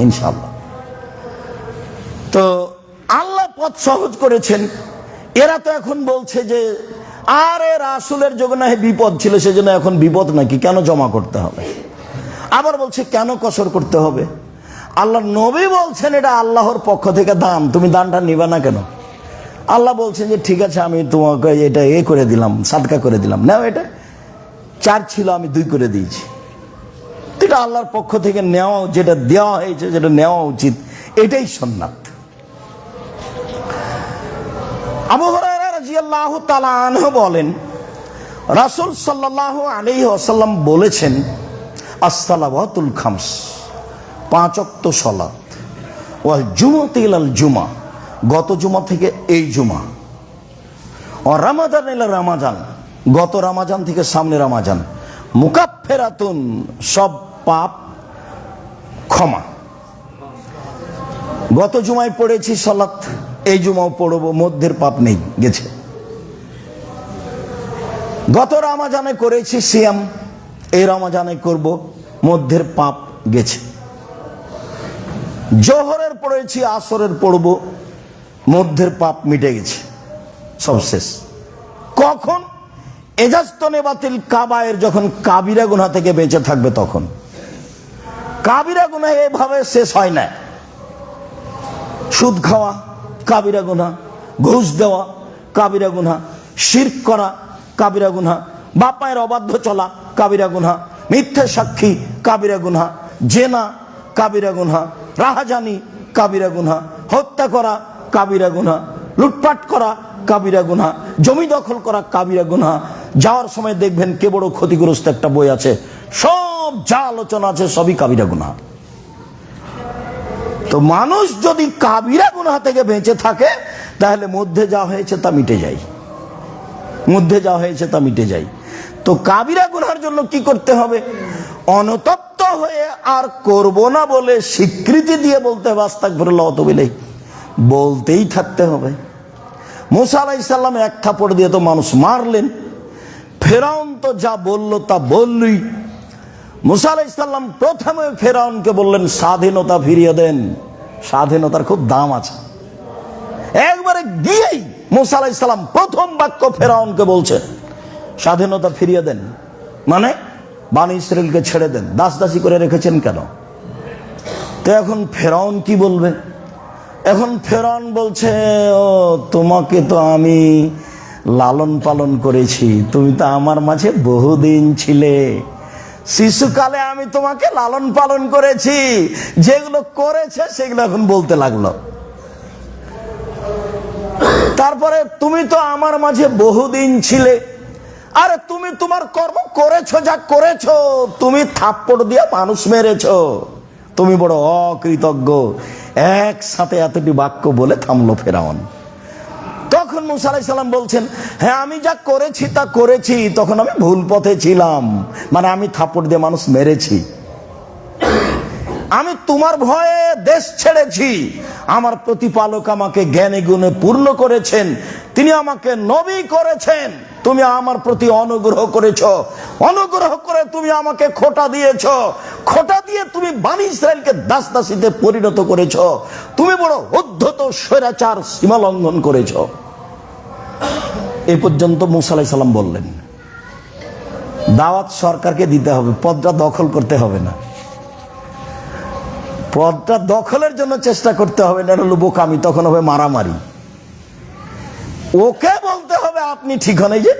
ইনশাআল্লাহ। তো আল্লাহ পথ সহজ করেছেন। এরা তো এখন বলছে যে আরে রাসূলের যুগে না বিপদ ছিল, সেজন্য এখন বিপদ নাকি, কেন জমা করতে হবে? আবার বলছে কেন কসর করতে হবে? আল্লাহ নবী বলছেন এটা আল্লাহর পক্ষ থেকে দান, তুমি দানটা নিবে না কেন? আল্লাহ বলছেন যে ঠিক আছে, আমি তোমাকে এটা করে দিলাম, সাদকা করে দিলাম, নাও। এটা 4 ছিল, আমি 2 করে দিয়েছি। ঠিক যেটা আল্লাহর পক্ষ থেকে নেওয়া, যেটা দেওয়া হয়েছে, যেটা নেওয়া উচিত, এটাই সুন্নাত। আবু হুরায়রা রাদিয়াল্লাহু তাআলা আনহু বলেন, রাসূল সাল্লাল্লাহু আলাইহি ওয়াসাল্লাম বলেছেন, as-সালাওয়াতুল খামস, 5 ওয়াক্ত সালাত, ওয়াল জুমাতু ইলাল জুমা, গত জুমা থেকে এই জুমা, ও রমাদান ইলা রমাদান, গত রমাজান থেকে সামনে রমাজান, মুকাফফিরাতুন, সব পাপ ক্ষমা। গত জুমায় পড়েছি সালাত, এই জুমাও পড়ব, মধ্যের পাপ নেই, গেছে। গত রমাজানে করেছি সিয়াম, এই রমাজানে করব, মধ্যের পাপ গেছে। জোহরের পড়েছি, আসরের পড়ব, মধ্যের পাপ মিটে গেছে, সব শেষ। কখন? এজাজতনে বাতিল কাবায়ের, যখন কাবিরা গুনাহ থেকে বেঁচে থাকবে তখন। কাবিরা গুনাহ এভাবে শেষ হয় না। সুদ খাওয়া কাবিরা গুনাহ, ঘুষ দেওয়া কাবিরা গুনাহ, শিরক করা কাবিরা গুনাহ, বাপ মায়ের অবাধ্য চলা কাবিরা গুনাহ, মিথ্যা সাক্ষী কাবিরা গুনাহ, জেনা কাবিরা গুনাহ, রাহাজানি কাবিরা গুনাহ, হত্যা করা কাবিরা গুনাহ, লুটপাট করা কাবিরা গুনাহ, জমি দখল করা কাবিরা গুনাহ। যাওয়ার সময় দেখবেন কে বড় ক্ষতিগ্রস্ত একটা বই আছে, সব যা আলোচনা আছে সবই কাবিরা গুনাহ। তো মানুষ যদি কাবিরা গুনাহ থেকে বেঁচে থাকে, তাহলে মধ্যে যা হয়েছে তা মিটে যায়, মধ্যে যা হয়েছে তা মিটে যায়। তো কাবিরা গুনাহের জন্য কি করতে হবে? অনুতপ্ত হয়ে আর করব না বলে স্বীকৃতি দিয়ে বলতে হবে আস্তাগফিরুল্লাহ ওয়া আতুবু ইলাইহি, বলতেই থাকতে হবে। মুসা আলাইহিস সালাম এক থাপড় দিয়ে তো মানুষ মারলেন, ফেরাউন তো যা বলল তা বললই। মুসা আলাইহিস সালাম প্রথমে ফেরাউনকে বললেন স্বাধীনতা ফিরিয়ে দেন, স্বাধীনতার খুব দাম আছে। একবারে গিয়েই মুসা আলাইহিস সালাম প্রথম বাক্য ফেরাউনকে বলছে স্বাধীনতা ফিরিয়ে দেন, মানে বনী ইসরাইলকে ছেড়ে দেন, দাস দাসী করে রেখেছেন কেন? তো এখন ফেরাউন কি বলবে? এখন ফেরাউন বলছে, ও তোমাকে তো আমি লালন পালন করেছি, তুমি তো আমার মাঝে বহুদিন ছিলে, শিশুকালে আমি তোমাকে লালন পালন করেছি, যেগুলো করেছে সেগুলো এখন বলতে লাগলো। তারপরে তুমি তো আমার মাঝে বহুদিন ছিলে, আরে তুমি তোমার কর্ম করেছো, যা করেছো, তুমি থাপ্পড় দিয়ে মানুষ মেরেছো, তুমি বড় অকৃতজ্ঞ। একসাথে এতটি বাক্য বলে থামলো ফেরাউন। তখন মুসা আলাইহিস সালাম বলছেন, হ্যাঁ আমি যা করেছি তা করেছি, তখন আমি ভুল পথে ছিলাম, মানে আমি থাপ্পড় দিয়ে মানুষ মেরেছি, আমি তোমার ভয়ে দেশ ছেড়েছি, আমার প্রতিপালক আমাকে জ্ঞানে গুণে পূর্ণ করেছেন, তিনি আমাকে নবী করেছেন, তুমি আমার প্রতি অনুগ্রহ করেছ, অনুগ্রহ করে তুমি আমাকে খোটা দিয়েছ, খোটা দিয়ে তুমি বনী ইসরাইলকে দাস দাসীতে পরিণত করেছ, তুমি বড় উদ্ধত স্বৈরাচার সীমা লঙ্ঘন করেছ। এই পর্যন্ত মুসা আলাইহিস সালাম বললেন। দাওয়াত সরকারকে দিতে হবে, পদটা দখল করতে হবে না, পদটা দখলের জন্য চেষ্টা করতে হবে না, হলো বোকামি, তখন হবে মারামারি। ওকে বলতে হবে আপনি ঠিক হন। এই যে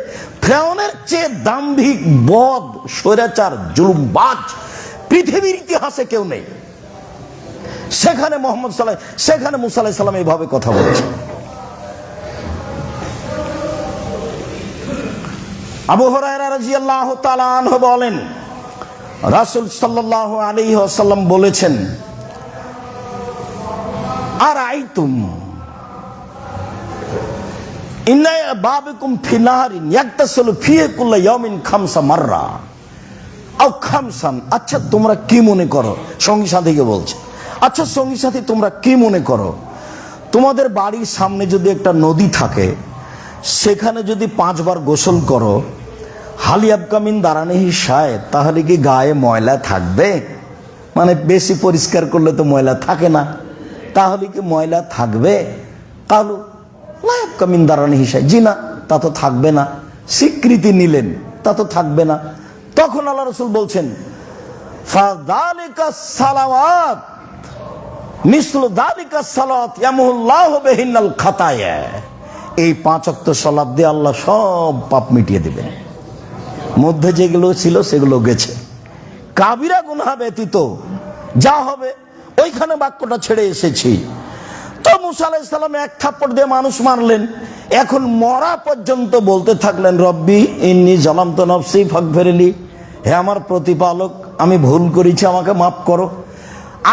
ফেরাউনের চেয়ে দাম্ভিক, বদ, স্বৈরাচার, জুলুমবাজ পৃথিবীর ইতিহাসে কেউ নেই। সেখানে সেখানে মুসা আলাইহিস সালাম এইভাবে কথা বলছে। আবু হুরায়রা রাদিয়াল্লাহু তাআলা আনহু বলেন, রাসূল সাল্লাল্লাহু আলাইহি ওয়াসাল্লাম বলেছেন, আর আইতুম ইন্না বাবিকুম ফি নাহারিন ইয়াগতাসিলু ফিহি কুল্লা ইয়াউমিন খামসা মাররা আও খামসান। আচ্ছা তোমরা কি মনে করো, সঙ্গী সাথীকে বলছে, আচ্ছা সঙ্গী সাথী তোমরা কি মনে করো, তোমাদের বাড়ির সামনে যদি একটা নদী থাকে, সেখানে যদি 5 বার গোসল করো, হালিয়াবকামিন দারানিহি শায়দ, তাহলে কি গায়ে ময়লা থাকবে? মানে বেশি পরিষ্কার করলে তো ময়লা থাকে না, তাহলে কি ময়লা থাকবে? তাহলে লায়াবকামিন দারানিহি শায়দ, জি না, তা তো থাকবে না। স্বীকৃতি নিলেন, তা তো থাকবে না। তখন আল্লাহ রাসূল বলছেন, ফাযালিকা সালাওয়াত মিসলু যালিকা সালাত ইয়ামহুল্লাহু বিহিনাল খাতায়া। এই 5 ওয়াক্ত সালাত দিয়ে আল্লাহ সব পাপ মিটিয়ে দিবেন, মধ্যে যেগুলো ছিল সেগুলো গেছে, কাবিরা গুনাহ ব্যতীত যা হবে ওইখানে বাক্যটা ছেড়ে এসেছি। তো মুসা আলাইহিস সালাম এক থাপ্পড় দিয়ে মানুষ মারলেন, এখন মরা পর্যন্ত বলতে থাকলেন রব্বি ইন্নী জালামতু নাফসি ফাগফিরলি, হে আমার প্রতিপালক আমি ভুল করেছি, আমাকে মাফ করো।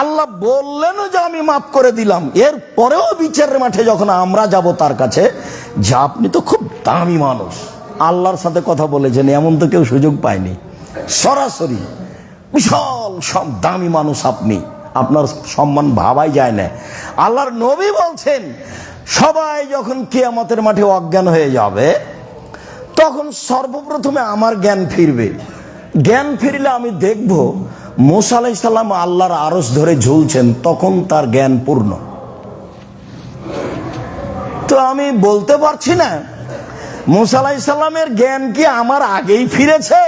আল্লাহ বললেনও যে আমি মাফ করে দিলাম, এর পরেও বিচারের মাঠে যখন আমরা যাব তার কাছে, যে আপনি তো খুব দামি মানুষ, আল্লাহর সাথে কথা বলেছেন, এমন তো কেউ সুযোগ পায়নি। সরাসরি বিশাল সব দামি মানুষ আপনি, আপনার সম্মান ভাবাই যায় না। আল্লাহর নবী বলছেন সবাই যখন কিয়ামতের মাঠে অজ্ঞান হয়ে যাবে তখন সর্বপ্রথমে আমার জ্ঞান ফিরবে। জ্ঞান ফিরলে আমি দেখব মুসা আলাইহিস সালাম আল্লাহর আরশ ধরে ঝুলছেন, তখন তার জ্ঞান পূর্ণ। তো আমি বলতে পারছি না মুসা আলাইহিস সালামের জ্ঞান কি আমার আগেই ফিরেছে,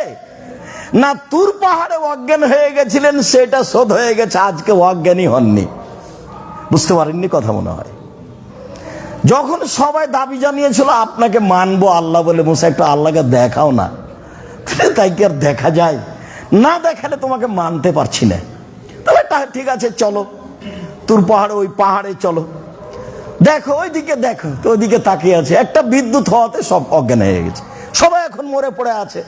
না তুর পাহাড়ে অজ্ঞান হয়ে গেছিলেন সেটা শোধ হয়ে গেছে, আজকে অজ্ঞানী হননি। বুঝতে পারেননি কথা মনে হয়। যখন সবাই দাবি জানিয়েছিল আপনাকে মানবো আল্লাহ বলে, মুসা একটু আল্লাহকে দেখাও না, তাই কি আর দেখা যায়? না দেখালে তোমাকে মানতে পারছি না। তাহলে ঠিক আছে চলো তুর পাহাড়ে, ওই পাহাড়ে চলো, দেখো ওইদিকে, দেখো তো ওইদিকে তাকিয়ে আছে, একটা বিদ্যুৎ হওয়াতে সব অজ্ঞান হয়ে গেছে, সবাই এখন মরে পড়ে আছে।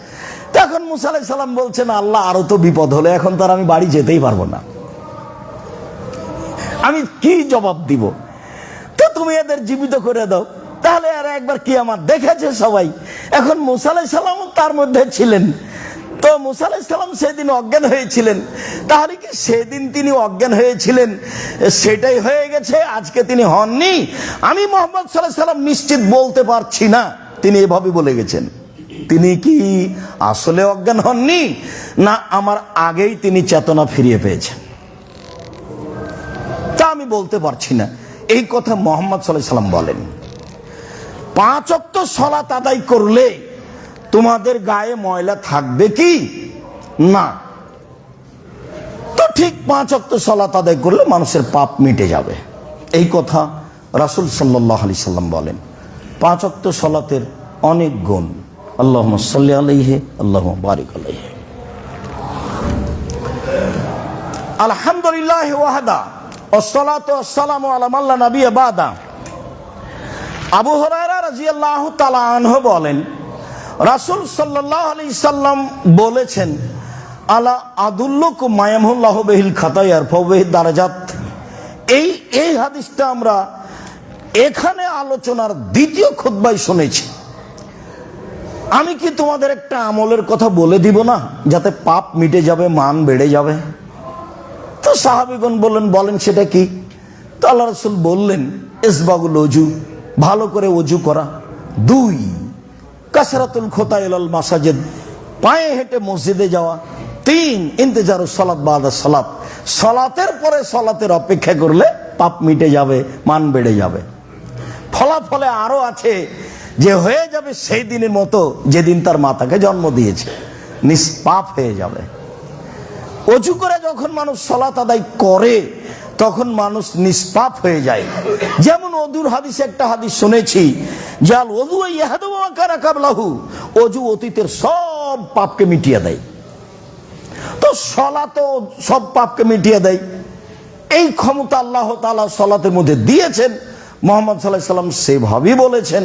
তখন মুসা আলাইহিস সালাম বলছেন আল্লাহ আরো তো বিপদ হলো, এখন তার আমি বাড়ি যেতেই পারবো না, আমি কি জবাব দিব? তো তুমি এদের জীবিত করে দাও, তাহলে আর একবার কিয়ামত দেখেছে সবাই। এখন মুসা আলাইহিস সালাম তার মধ্যে ছিলেন। তো মুসা আলাইহিস সালাম সেদিন অজ্ঞান হয়েছিলেন, তাহলে কি সেদিন তিনি অজ্ঞান হয়েছিলেন সেটাই হয়ে গেছে, আজকে তিনি হননি? আমি মুহাম্মদ সাল্লাল্লাহু আলাইহি সাল্লাম নিশ্চিত বলতে পারছি না তিনি এভাবে বলে গেছেন। তিনি কি আসলে অজ্ঞান হননি, না আমার আগেই তিনি চেতনা ফিরিয়ে পেয়েছেন? তা আমি বলতে পারছি না। এই কথা মুহাম্মদ সাল্লাল্লাহু আলাইহি সাল্লাম বলেন, 5 ওয়াক্ত সালাত আদায় করলে তোমাদের গায়ে ময়লা থাকবে কি না? তো ঠিক 5 ওয়াক্ত সালাত আদায় করলে মানুষের পাপ মিটে যাবে, এই কথা রাসূল সাল্লাল্লাহু আলাইহি সাল্লাম বলেন। 5 ওয়াক্ত সালাতের অনেক গুণ। আল্লাহুম্মা সাল্লি আলাইহি আল্লাহুম্মা বারিক আলাইহি। আলহামদুলিল্লাহ ওয়াহদা ওয়াসসালাতু ওয়াসসালামু আলা মান লা নাবিয়্যা বাদা। আবু হুরায়রা রাদিয়াল্লাহু তাআলা আনহু বলেন রাসূল সাল্লাল্লাহু আলাইহি সাল্লাম বলেছেন, আলা আদুল্লুকুম মা ইয়ামহুল্লাহু বিহিল খাতায়া ওয়া বিহি দারাজাত। এই হাদিসটা আমরা এখানে আলোচনার দ্বিতীয় খুতবায় শুনেছি। আমি কি তোমাদের একটা আমলের কথা বলে দিব না, যাতে পাপ মিটে যাবে, মান বেড়ে যাবে? তো সাহাবীগণ বললেন, বলেন সেটা কি? তো আল্লাহ রাসূল বললেন, ইসবাগুল ওযু, ভালো করে ওযু করা। 2 কাসরাতুল খুতা ইলাল মাসাজিদ, পায়ে হেঁটে মসজিদে যাওয়া। 3 ইন্তেজারুস সালাত বাদা সালাত, সালাতের পরে সালাতের অপেক্ষা করলে পাপ মিটে যাবে, মান বেড়ে যাবে। ফলাফলে আরো আছে যে হয়ে যাবে সেই দিনের মতো যেদিন তার মাতাকে জন্ম দিয়েছে, নিষ্পাপ হয়ে যাবে। ওযু করে যখন মানুষ সালাত আদায় করে তখন মানুষ নিষ্পাপ হয়ে যায়। যেমন ওযুর হাদিসে একটা হাদিস শুনেছি, জাল ওযু ইয়াহদু মা কানা কাবলাহু, ওযু অতীতের সব পাপকে মিটিয়ে দেয়। তো সালাতও সব পাপকে মিটিয়ে দেয়, এই ক্ষমতা আল্লাহ তাআলা সালাতের মধ্যে দিয়েছেন। মুহাম্মদ সাল্লাল্লাহু আলাইহি সাল্লাম সেভাবেই বলেছেন।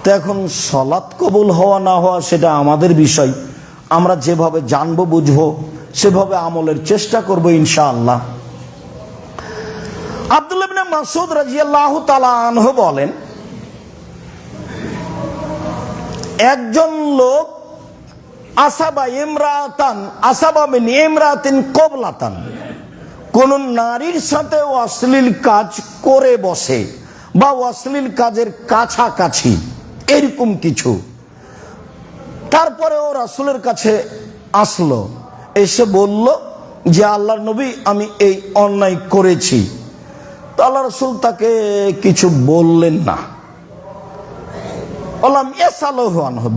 তো এখন সালাত কবুল হওয়া না হওয়া সেটা আমাদের বিষয়, আমরা যেভাবে জানবো বুঝবো সেভাবে আমলের চেষ্টা করব ইনশাআল্লাহ। আব্দুল্লাহ ইবনে মাসউদ রাদিয়াল্লাহু তাআলা আনহু বলেন, একজন লোক আসাবা মিন ইমরাতিন কবলাতান, কোন নারীর সাথে অশ্লীল কাজ করে বসে বা অশ্লীল কাজের কাছাকাছি এরকম কিছু। তারপরে ও রাসূলের কাছে আসলো, এসে বলল যে আল্লাহর নবী আমি এই অন্যায় করেছি। তো আল্লাহ রাসূল তাকে কিছু বললেন না।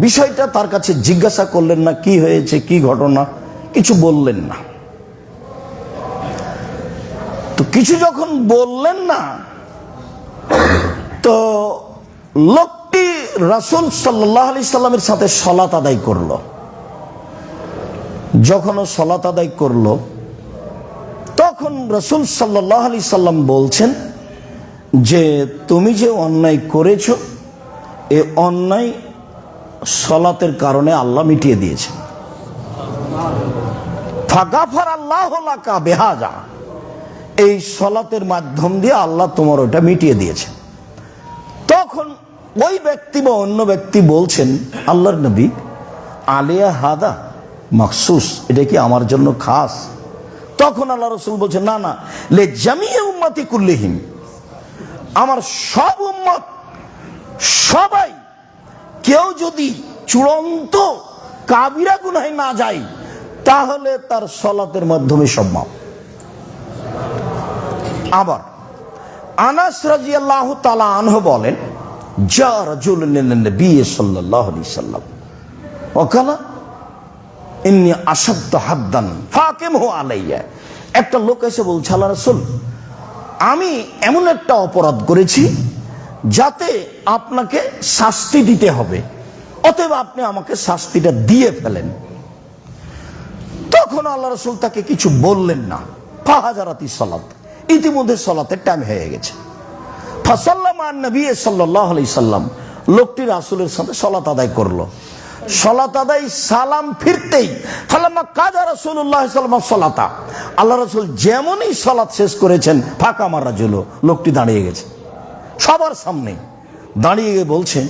বিষয়টা তার কাছে জিজ্ঞাসা করলেন না, কি হয়েছে, কি ঘটনা, কিছু বললেন না। তো কিছু যখন বললেন না, তো লোকটি রাসূল সাল্লাল্লাহু আলাইহি সাল্লামের সাথে সালাত আদায় করলো। যখন ও সালাত আদায় করলো, তখন রাসূল সাল্লাল্লাহু আলাইহি সাল্লাম বলছেন যে তুমি যে অন্যায় করেছো, এ অন্যায় সালাতের কারণে আল্লাহ মিটিয়ে দিয়েছেন। ফাগাফার আল্লাহু লাকা বিহাজা, এই সালাতের মাধ্যম দিয়ে আল্লাহ তোমার ওটা মিটিয়ে দিয়েছে। তখন ওই ব্যক্তি বা অন্য ব্যক্তি বলছেন, আল্লাহর নবী, আলিয়া হাদা মাখসুস, এটা কি আমার জন্য খাস? তখন আল্লাহ রাসূল বলছেন, না না, লে জামিয়ে উম্মতি কুল্লিহিম, আমার সব উম্মত, সবাই, কেউ যদি চূড়ান্ত কাবিরা গুনাহে না যায় তাহলে তার সালাতের মাধ্যমে সব মাপ। আবার আনাস রাদিয়াল্লাহু তাআলা আনহু বলেন, যা রাজুলুন লিন নবী সাল্লাল্লাহু আলাইহি সাল্লাম ওয়া কালা ইন্নী আশাদ্দু হাদ্দান ফাকিমহু আলাইয়া, একটা লোক এসে বলছে, আল্লাহ রাসূল, আমি এমন একটা অপরাধ করেছি যাতে আপনাকে শাস্তি দিতে হবে, অতএব আপনি আমাকে শাস্তিটা দিয়ে ফেলেন। তখন আল্লাহ রাসূল তাকে কিছু বললেন না। ফাহাজারাতি সালাত, ইতিমধ্যে সালাতের টাইম হয়ে গেছে। ফাসাল্লামা নবী সাল্লাল্লাহু আলাইহি সাল্লাম, লোকটি রাসূলের সাথে সালাত আদায় করলো। সালাত আদায় সালাম ফিরতেই ফালাম্মা কাজা রাসূলুল্লাহ সাল্লাল্লাহু আলাইহি ওয়াসাল্লাম সালাতা, আল্লাহ রাসূল যেমনই সালাত শেষ করেছেন, ফাঁকা মারা রাজুল, লোকটি দাঁড়িয়ে গেছে সবার সামনে, দাঁড়িয়ে গিয়ে বলছেন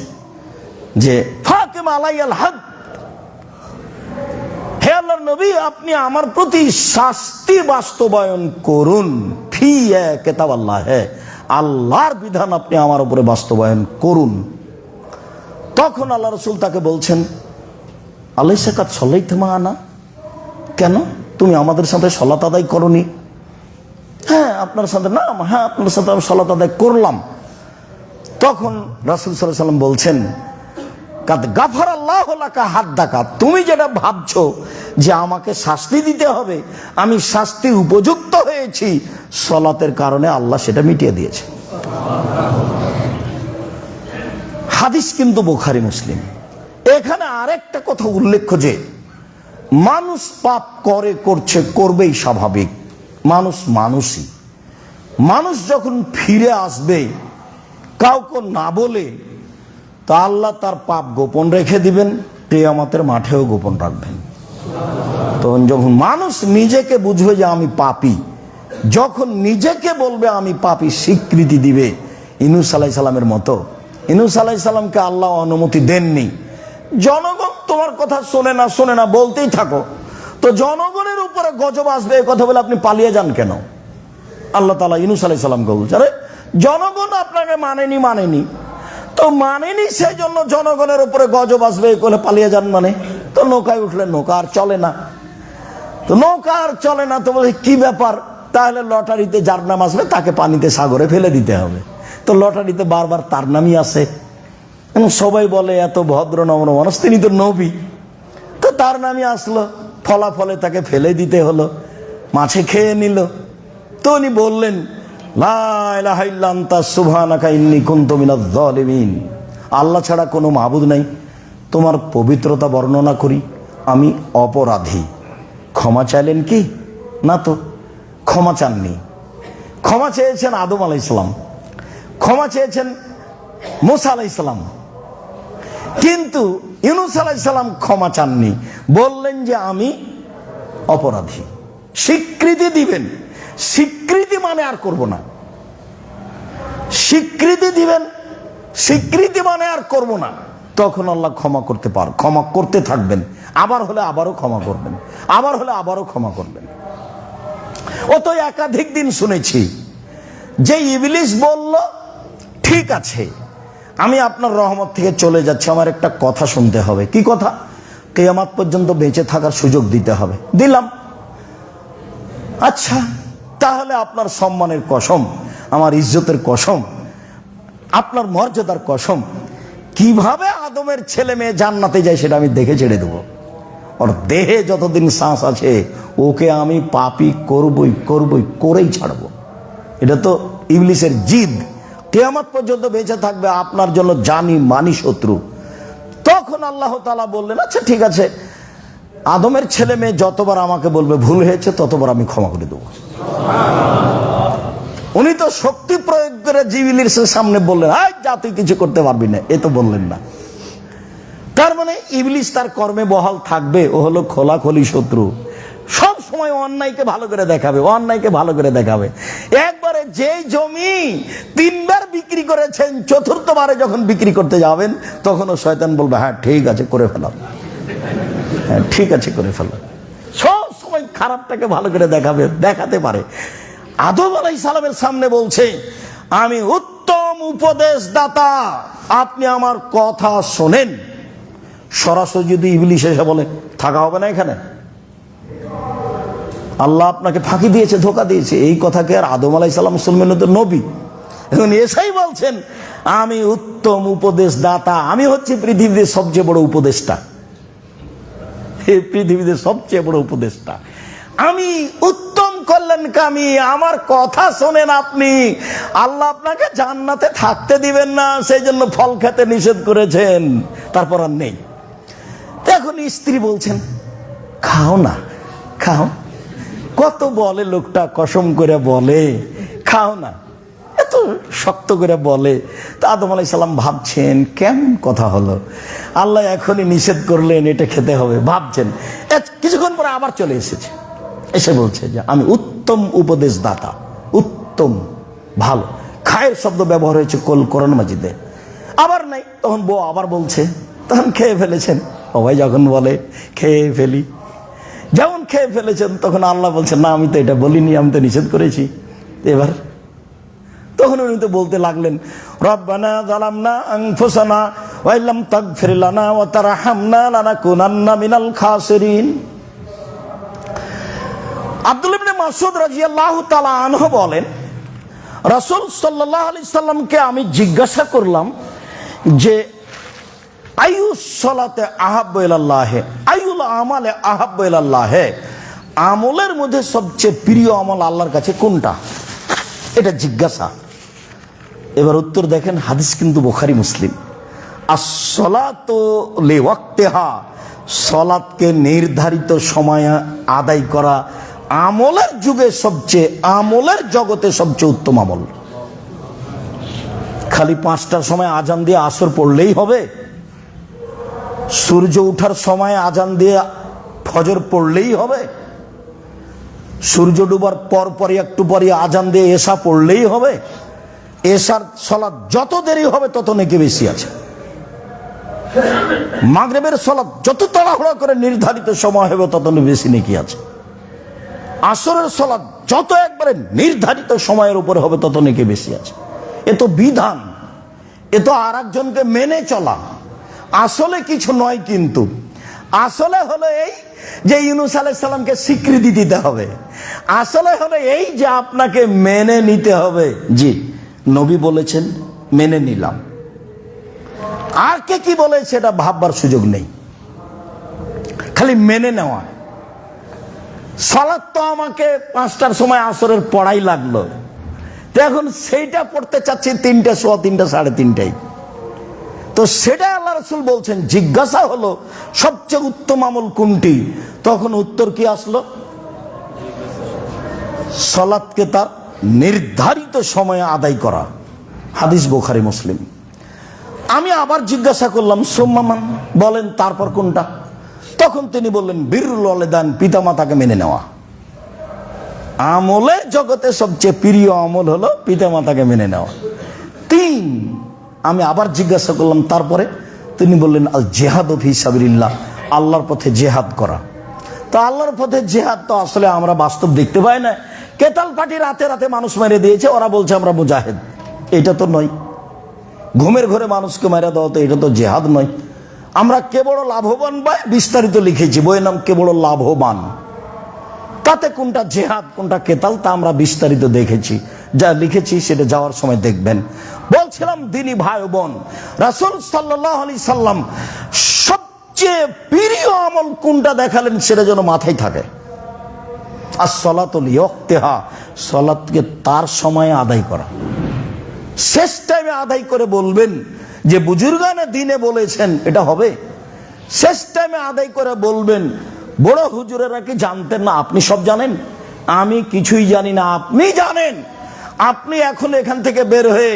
যে ফাকিম আলাইয়াল হাদ, হে আল্লাহর নবী, আপনি আমার প্রতি শাস্তি বাস্তবায়ন করুন। ফি কিতাবাল্লাহ, আল্লাহর বিধান আপনি আমার উপরে বাস্তবায়ন করুন। তখন আল্লাহ রাসূল তাকে বলছেন, আলাইসা কাদ সাল্লাইতা মা'ানা, কেন তুমি আমাদের সাথে সালাত আদায় করনি? হ্যাঁ আপনার সাথে, না হ্যাঁ আপনার সাথে আমি সালাত আদায় করলাম। তখন রাসূল সাল্লাল্লাহু আলাইহি ওয়াসাল্লাম বলছেন, কাদ গাফারাল্লাহু লাকা হাদ্দাকা, তুমি যেটা ভাবছো যে আমাকে শাস্তি দিতে হবে, আমি শাস্তির উপযুক্ত হয়েছি, সালাতের কারণে আল্লাহ সেটা মিটিয়ে দিয়েছে। হাদিস কিন্তু বুখারী মুসলিম। এখানে আরেকটা কথা উল্লেখ্য যে মানুষ পাপ করছে, করবেই, স্বাভাবিক, মানুষই। মানুষ যখন ফিরে আসবে কাউকে না বলে, তা আল্লাহ তার পাপ গোপন রেখে দিবেন, কিয়ামতের মাঠেও গোপন রাখবেন। তো যখন মানুষ নিজেকে বুঝবে যে আমি পাপী, যখন নিজেকে বলবে আমি পাপী, স্বীকৃতি দিবে, ইউনূস আলাইহিস সালামের মতো। ইউনূস আলাইহিস সালামকে আল্লাহ অনুমতি দেননি, জনগণ তোমার কথা শোনে না বলতেই থাকো, তো জনগণের উপরে গজব আসবে এই কথা বলে আপনি পালিয়ে যান কেন? আল্লাহ তাআলা ইউনূস আলাইহিস সালামকে বলছে, আরে জনগণ আপনাকে মানেনি, তো মানেনি, সেই জন্য জনগণের উপরে গজব আসবে বলে পালিয়ে যান মানে? তো নৌকায় উঠলেন, নৌকা আর চলে না, তো বলে কি ব্যাপার, তাহলে লটারিতে যার নাম আসবে তাকে পানিতে, সাগরে ফেলে দিতে হবে। তো লটারিতে বারবার তার নামই আসে, এবং সবাই বলে এত ভদ্র নম্র মানুষ, তিনি তো নবী, তো তার নামই আসলো, ফলাফলে তাকে ফেলে দিতে হলো, মাছে খেয়ে নিল। তো উনি বললেন, লা ইলাহা ইল্লা আনতা সুবহানাকা ইন্নী কুনতু মিনাজ জালিমিন, আল্লাহ ছাড়া কোনো মাবুদ নাই, তোমার পবিত্রতা বর্ণনা করি, আমি অপরাধী। ক্ষমা চাইলেন কি? না তো, ক্ষমা চাননি। ক্ষমা চেয়েছেন আদম আলাইহিস সালাম, ক্ষমা চেয়েছেন মূসা আলাইহিস সালাম, কিন্তু ইউনূস আলাইহিস সালাম ক্ষমা চাননি, বললেন যে আমি অপরাধী। স্বীকৃতি দিবেন, স্বীকৃতি মানে আর করব না, স্বীকৃতি দিবেন, স্বীকৃতি মানে আর করব না, তখন আল্লাহ ক্ষমা করতে থাকবেন, আবার হলে আবারও ক্ষমা করবেন, আবার হলে আবারও ক্ষমা করবেন। ও তো একাধিক দিন শুনেছি যে ইবলিস বলল, ঠিক আছে আমি আপনার রহমত থেকে চলে যাচ্ছি, আমার একটা কথা শুনতে হবে। কি কথা? কিয়ামত পর্যন্ত বেঁচে থাকার সুযোগ দিতে হবে। দিলাম। আচ্ছা তাহলে আপনার সম্মানের কসম, আমার ইজ্জতের কসম, আপনার মর্যাদার কসম, কিভাবে আদমের ছেলে মেয়ে জান্নাতে যায় সেটা আমি দেখে ছেড়ে দেবো। ওর দেহে যতদিন শ্বাস আছে ওকে আমি পাপী করেই ছাড়বো। এটা তো ইবলিসের জিদ। কিয়ামত পর্যন্ত বেঁচে থাকবে, আপনার জন্য জানি মানি শত্রু। তখন আল্লাহ তাআলা বললেন, আচ্ছা ঠিক আছে, আদমের ছেলে মেয়ে যতবার আমাকে বলবে ভুল হয়েছে ততবার আমি ক্ষমা করে দেবো। উনি তো শক্তি প্রয়োগ করে জিবরিলের সামনে বললেন, যা তুই কিছু করতে পারবি না, এ তো বললেন না। তার মানে ইবলিস তার কর্মে বহাল থাকবে। ও হলো খোলাখুলি শত্রু, সব সময় অন্যায়কে ভালো করে দেখাবে, অন্যায়কে ভালো করে দেখাবে। একবারে যেই জমি 3 বার বিক্রি করেছেন, চতুর্থবারে যখন বিক্রি করতে যাবেন তখন ও শয়তান বলবে, হ্যাঁ ঠিক আছে করে ফেলাম, হ্যাঁ ঠিক আছে করে ফেলাম। সব সময় খারাপটাকে ভালো করে দেখাবে, দেখাতে পারে। আদম আলাইহিস সালামের সামনে বলছে, আমি উত্তম উপদেশদাতা, আপনি আমার কথা শোনেন। সরাসরি যদি ইবলিস এসে বলে, থাকা হবে না এখানে, আল্লাহ আপনাকে ফাঁকি দিয়েছে, ধোকা দিয়েছে, এই কথাকে আর আদম আলাইহিস সালাম মুসলমান তো নবী, এখন এসাই বলছেন আমি উত্তম উপদেশদাতা, আমি হচ্ছে পৃথিবীর সবচেয়ে বড় উপদেষ্টা, এই পৃথিবীতে সবচেয়ে বড় উপদেষ্টা, আমি উত্তম কল্যাণকামী, আমার কথা শোনেন আপনি। আল্লাহ আপনাকে জান্নাতে থাকতে দিবেন না, সেই জন্য ফল খেতে নিষেধ করেছেন, তারপর আর নেই। এখন স্ত্রী বলছেন, খাও না, খাও। কত বলে লোকটা, কসম করে বলে খাও না, এত শক্ত করে বলে। তা আদম আলাইহিস সালাম ভাবছেন কেমন কথা হলো, আল্লাহ এখনই নিষেধ করলেন এটা খেতে হবে, ভাবছেন। কিছুক্ষণ পরে আবার চলে এসেছে, এসে বলছে যে আমি উত্তম উপদেশদাতা, উত্তম ভালো, খায়ের শব্দ ব্যবহার হয়েছে কোরআন মাজিদে। আবার নাই, তখন বউ আবার বলছে, তখন খেয়ে ফেলেছেন। সবাই যখন বলে খেয়ে ফেলি, যেমন খেয়ে ফেলেছেন, তখন আল্লাহ বলছেন না আমি তো এটা বলিনি, আমি তো নিষেধ করেছি। এবার তখন উনি তো বলতে লাগলেন, রব্বানা যালামনা আনফুসানা ওয়া ইল্লাম তাগফির লানা ওয়া তারহামনা লানাকুনান্না মিনাল খাসিরিন। আব্দুল্লাহ ইবনে মাসউদ রাদিয়াল্লাহু তাআলা আনহু বলেন, রাসূল সাল্লাল্লাহু আলাইহি সাল্লামকে আমি জিজ্ঞাসা করলাম যে আইয়ুস সালাতে আহাব্বু ইলাল্লাহ, আইয়ুল আমালে আহাব্বু ইলাল্লাহ, আমলের মধ্যে সবচেয়ে প্রিয় আমল আল্লাহর কাছে কোনটা, এটা জিজ্ঞাসা। এবার উত্তর দেখেন, হাদিস কিন্তু বুখারী মুসলিম। আস-সালাতু লিওয়াক্তিহা, সালাতকে নির্ধারিত সময়ে আদায় করা আমলের যুগে সবচেয়ে, আমলের জগতে সবচেয়ে উত্তম আমল। খালি 5টার সময় আজান দিয়ে আসর পড়লেই হবে? সূর্য ওঠার সময় আজান দিয়ে ফজর পড়লেই হবে? সূর্য ডুবার পর পরই একটু পরই আজান দিয়ে এশা পড়লেই হবে? এশার সালাত যত দেরি হবে তত নেকি বেশি আছে। মাগরিবের সালাত যত তাড়াহুড়া করে নির্ধারিত সময় হবে তত বেশি নেকি আছে। আসরের সালাত যত একবারে নির্ধারিত সময়ের উপরে হবে তত নেকি বেশি আছে। এ তো বিধান, এ তো আর একজনকে মেনে চলা, আসলে কিছু নয়। কিন্তু আসলে হলো এই যে ইউনূস আলাইহিস সালামকে স্বীকৃতি দিতে হবে, আসলে হলো এই যে আপনাকে মেনে নিতে হবে। জি, নবী বলেছেন, মেনে নিলাম। আর কে কি বলে সেটা ভাববার সুযোগ নেই, খালি মেনে নেওয়া। সালাত তো আমাকে 5টার সময় আসরের পড়াই লাগলো, তো এখন সেইটা পড়তে চাচ্ছি 3টা, সোয়া 3টা, 3:30টায়। তো সেটা আল্লাহ রাসূল বলছেন, জিজ্ঞাসা হলো সবচেয়ে উত্তম আমল কোনটি, তখন উত্তর কি আসলো? সালাতকে তার নির্ধারিত সময়ে আদায় করা। হাদিস বুখারী মুসলিম। আমি আবার জিজ্ঞাসা করলাম, সুম্মামান, বলেন তারপর কোনটা? তখন তিনি বললেন, বিররুল ওয়ালিদাইন, পিতামাতাকে মেনে নেওয়া। আমলের জগতে সবচেয়ে প্রিয় আমল হলো পিতামাতাকে মেনে নেওয়া। 3। আমি আবার জিজ্ঞাসা করলাম তারপরে? তিনি বললেন, আল জিহাদু ফি সাবিলিল্লাহ, আল্লাহর পথে জিহাদ করা। তো আল্লাহর পথে জিহাদ তো আসলে আমরা বাস্তব দেখতে পাই না। কেতাল পার্টি রাতে রাতে মানুষ মেরে দিয়েছে, ওরা বলছে আমরা মুজাহিদ, এটা তো নয়। ঘুমের ঘরে মানুষকে মেরে দেওয়া, তো এটা তো জিহাদ নয়। আমরা কে বড় লাভবান বা বিস্তারিত লিখেছি, বইয়ের নাম কে বড় লাভবান। তাতে কোনটা জিহাদ কোনটা কেতাল তা আমরা বিস্তারিত দেখেছি, যা লিখেছি সেটা যাওয়ার সময় দেখবেন। বলছিলাম দিনী ভাই বোন, রাসূল সাল্লাল্লাহু আলাইহি সাল্লাম সবচেয়ে প্রিয় আমল কোনটা দেখালেন সেটা যেন মাথায় থাকে। as-salatu li-waqtiha, সালাতকে তার সময়ে আদায় করা। শেষ টাইমে আদায় করে বলবেন যে বুজুর্গানে দিনে বলেছেন এটা হবে। শেষ টাইমে আদায় করে বলবেন বড় হুজুরেরা কি জানতেন না আপনি সব জানেন? আমি কিছুই জানি না, আপনি জানেন। আপনি এখন এখান থেকে বের হয়ে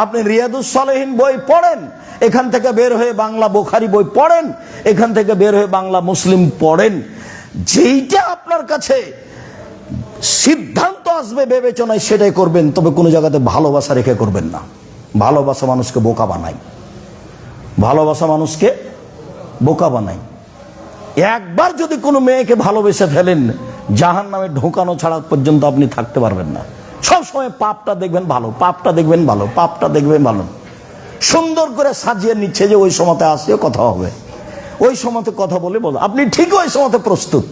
আপনি রিয়াদুস সালেহিন বই পড়েন, এখান থেকে বের হয়ে বাংলা বুখারী বই পড়েন, এখান থেকে বের হয়ে বাংলা মুসলিম পড়েন। যেইটা আপনার কাছে সিদ্ধান্ত আসবে বিবেচনায় সেটাই করবেন, তবে কোনো জায়গাতে ভালোবাসা রেখে করবেন না। ভালোবাসা মানুষকে বোকা বানায়, ভালোবাসা মানুষকে বোকা বানায়। একবার যদি কোনো মেয়েকে ভালোবেসে ফেলেন, জাহান্নামে ঢোকানো ছাড়া পর্যন্ত আপনি থাকতে পারবেন না। সবসময় পাপটা দেখবেন ভালো, পাপটা দেখবেন ভালো, পাপটা দেখবেন ভালো। সুন্দর করে সাজিয়ে নিচ্ছে যে ওই সময়তে আসিও কথা হবে, ওই সময়তে কথা বলে বলো। আপনি ঠিক ওই সময়তে প্রস্তুত,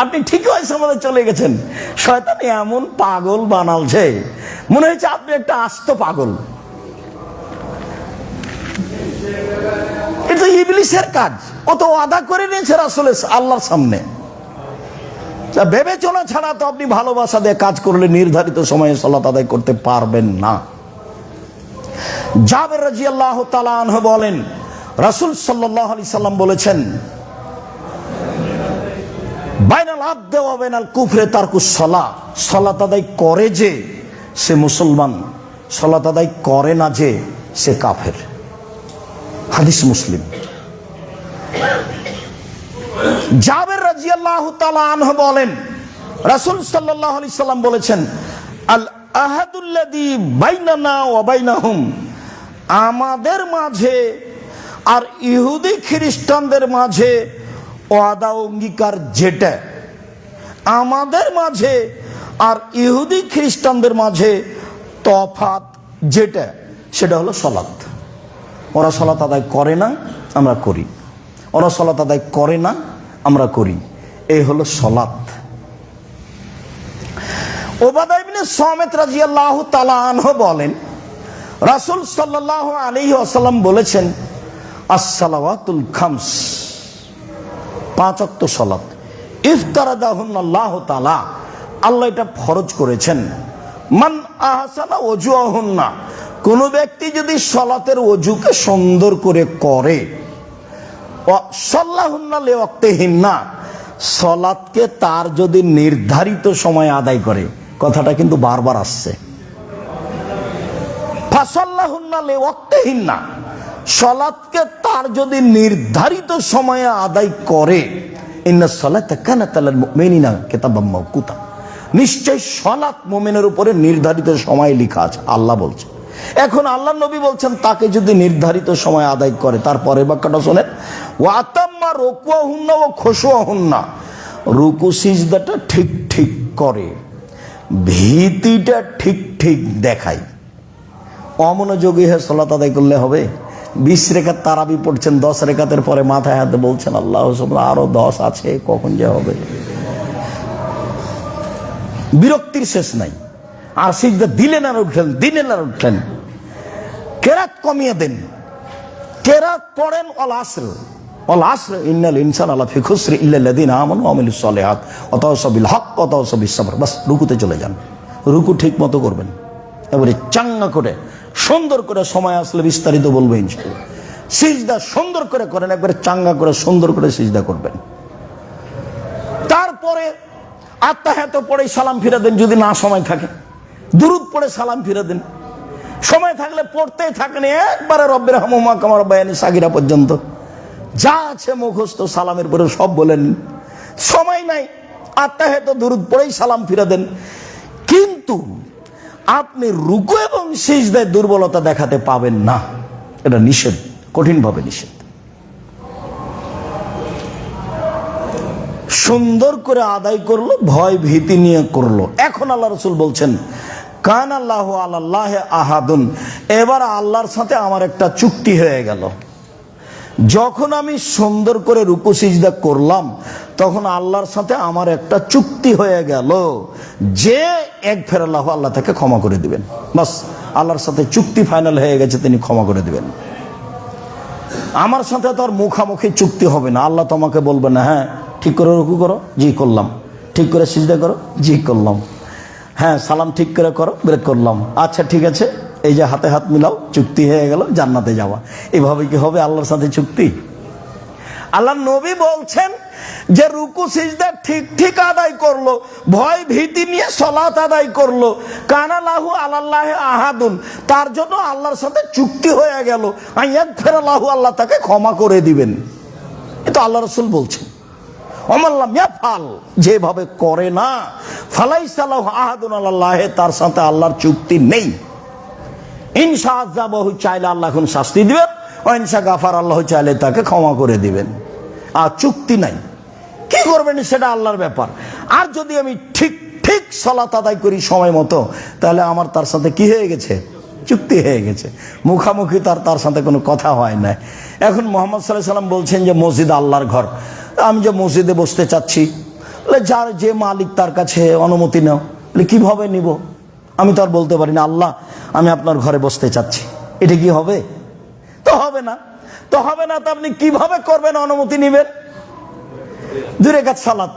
আপনি ঠিক ওই সময়তে চলে গেছেন। শয়তান এমন পাগল বানালছে, মনে হচ্ছে আপনি একটা আস্ত পাগল। এটা ইবলিসের কাজ। ও তো ওয়াদা করে নিয়েছে রাসূল আল্লাহর সামনে। বিবেচনা ছাড়া তো আপনি ভালোবাসা দিয়ে কাজ করলে নির্ধারিত সময়ে সালাত আদায় করতে পারবেন না। জাবের রাদিয়াল্লাহু তাআলা আনহু বলেন, রাসূল সাল্লাল্লাহু আলাইহি সাল্লাম বলেছেন, বাইনাল আবদি ওয়া বাইনাল কুফরি তারকুস সালাহ। সালাত আদায় করে যে সে মুসলমান, সালাত আদায় করে না যে সে কাফের। হাদিস মুসলিম। জাবের রাদিয়াল্লাহু তাআলা আনহু বলেন, রাসূল সাল্লাল্লাহু আলাইহি সাল্লাম বলেছেন, আল আহাদুল্লাযী বাইনানা ওয়া বাইনাহুম, আমাদের মাঝে আর ইহুদি খ্রিস্টানদের মাঝে ওয়াদা অঙ্গীকার যেটা, আমাদের মাঝে আর ইহুদি খ্রিস্টানদের মাঝে তফাৎ যেটা, সেটা হলো সালাত। ওরা সালাত আদায় করে না, আমরা করি। ওরা সালাত আদায় করে না, আমরা করি। এই হলো সালাত। উবাদা ইবনে সামিত রাদিয়াল্লাহু তাআলা আনহু বলেন, রাসূল সাল্লাল্লাহু আলাইহি ওয়াসাল্লাম বলেছেন, আস-সালাওয়াতুল খামস, 5 ওয়াক্ত সালাত, ইফতারাদাহুন্না আল্লাহু তাআলা, আল্লাহ এটা ফরজ করেছেন। মান আহসানা ওযুহুন্না, কোন ব্যক্তি যদি সালাতের ওযুকে সুন্দর করে করে, ওয়া সাল্লাহুন্না লিওয়াক্তিহিন্না, সালাতকে তার যদি নির্ধারিত সময়ে আদায় করে, কথাটা কিন্তু বারবার আসছে, ফাসাল্লাহুন্না লিওয়াক্তিহিন্না, সালাতকে তার যদি নির্ধারিত সময়ে আদায় করে, ইন্নাস সালাতা কানাত আলাল মুমিনিনা কিতাবাম মাওকুতা, নিশ্চয় সালাত মুমিনের উপরে নির্ধারিত সময় লেখা আছে, আল্লাহ বলছে। এখন আল্লাহ নবী বলছেন তাকে যদি নির্ধারিত সময় আদায় করে, তারপরে বাক্যটা শোনেন, ওয়া আতাম্মা রুকুহুন্না ওয়া খুশুহুন্না, রুকু সিজদাটা ঠিক ঠিক করে, ভীতিটা ঠিক ঠিক দেখায়। অমনোযোগী হয়ে সালাত আদায় করলে হবে? 20 রেখাত তারাবি পড়ছেন, 10 রেখাতের পরে মাথায় হাতে বলছেন আল্লাহ সুবহানাহু, আরো 10 আছে, কখন যে হবে। বিরক্তির শেষ নাই। আর সিজদা দিলেন আর উঠলেন, দিলেন আর উঠলেন। কেরাত কমিয়ে দেন, কেরাত পড়েন অল আসর, অল আসর ইন্নাল ইনসানা লাফি খুসর ইল্লাল্লাযিনা আমানু ওয়া আমিলুস সালিহাত ওয়া তাওয়াসাউ বিল হক ওয়া তাওয়াসাউ বিস sabr। বাস রুকুতে চলে যান, রুকু ঠিক মতো করবেন, এবারে চাঙ্গা করে সুন্দর করে, সময় আসলে বিস্তারিত বলবো ইনশাআল্লাহ। সিজদা সুন্দর করে করেন, একবারে চাঙ্গা করে সুন্দর করে সিজদা করবেন। তারপরে আত্তাহিয়াত পড়ে সালাম ফিরে দেন, যদি না সময় থাকে দুরূদ পড়ে সালাম ফিরে দেন। সময় থাকলে পড়তেই থাকেন একবারে রব্বির হামহুমা কামা রাব্বায়ানি সাগীরা পর্যন্ত, যা আছে মুখস্থ সালামের পরে সব বলেন। সময় নাই, আত্তাহিয়াত দুরূদ পড়েই সালাম ফিরে দেন। কিন্তু আপনি রুকু এবং সিজদায় দুর্বলতা দেখাতে পাবেন না, এটা নিষেধ, কঠিনভাবে নিষেধ। সুন্দর করে আদায় করলো, ভয় ভীতি নিয়ে করলো। এখন আল্লাহ রাসূল বলছেন, কান আল্লাহু আলাল্লাহি আহাদুন, এবার আল্লাহর সাথে আমার একটা চুক্তি হয়ে গেল। যখন আমি সুন্দর করে রুকু সিজদা করলাম, তখন আল্লাহর সাথে আমার একটা চুক্তি হয়ে গেল যে ইয়াগফিরুল্লাহু, আল্লাহ তাকে ক্ষমা করে দিবেন। বাস, আল্লাহর সাথে চুক্তি ফাইনাল হয়ে গেছে, তিনি ক্ষমা করে দিবেন। আমার সাথে তো আর মুখামুখি চুক্তি হবে না। আল্লাহ তোমাকে বলবে না, হ্যাঁ ঠিক করে রুকু করো, জি করলাম, ঠিক করে সিজদা করো, জি করলাম, হ্যাঁ সালাম ঠিক করে করো, ব্রেক করলাম, আচ্ছা ঠিক আছে, এই যে হাতে হাত মিলাও, চুক্তি হয়ে গেল, জান্নাতে যাওয়া। এভাবে কি হবে আল্লাহর সাথে চুক্তি? আল্লাহ নবী বলছেন, যে রুকু সিজদা ঠিক ঠিক আদায় করলো, ভয় ভীতি নিয়ে সালাত আদায় করলো, কানা লাহু আলাল্লাহি আহাদুন, তার জন্য আল্লাহর সাথে চুক্তি হয়ে গেল, আইয়াগফিরাল্লাহু, আল্লাহ তাকে ক্ষমা করে দিবেন। এটা আল্লাহ রাসূল বলছেন। ওমাল্লাম ইয়াফাল, যেভাবে করে না, ফালাইসা লাহু আহাদুন আলাল্লাহি, তার সাথে আল্লাহর চুক্তি নেই। ইনশা আযাবাহু, চাইলে আল্লাহ এখন শাস্তি দিবেন, ও ইনশা গাফার, আল্লাহ চাইলে তাকে ক্ষমা করে দিবেন। আর চুক্তি নাই, কি করবেন সেটা আল্লাহর ব্যাপার। আর যদি আমি ঠিক ঠিক সালাত আদায় করি সময় মতো, তাহলে আমার তার সাথে কি হয়ে গেছে? চুক্তি হয়ে গেছে, মুখামুখি তার সাথে কোনো কথা হয় না। এখন মুহাম্মদ সাল্লাল্লাহু আলাইহি সাল্লাম বলছেন যে মসজিদ আল্লাহর ঘর, আমি যে মসজিদে বসতে চাচ্ছি, যার যে মালিক তার কাছে অনুমতি নাও। কিভাবে নিব? আমি তো আর বলতে পারি না আল্লাহ আমি আপনার ঘরে বসতে চাচ্ছি, এটা কি হবে? তো হবে না, তো হবে না। তো আপনি কিভাবে করবেন? অনুমতি নিবেন? 2 রাকাত সালাত,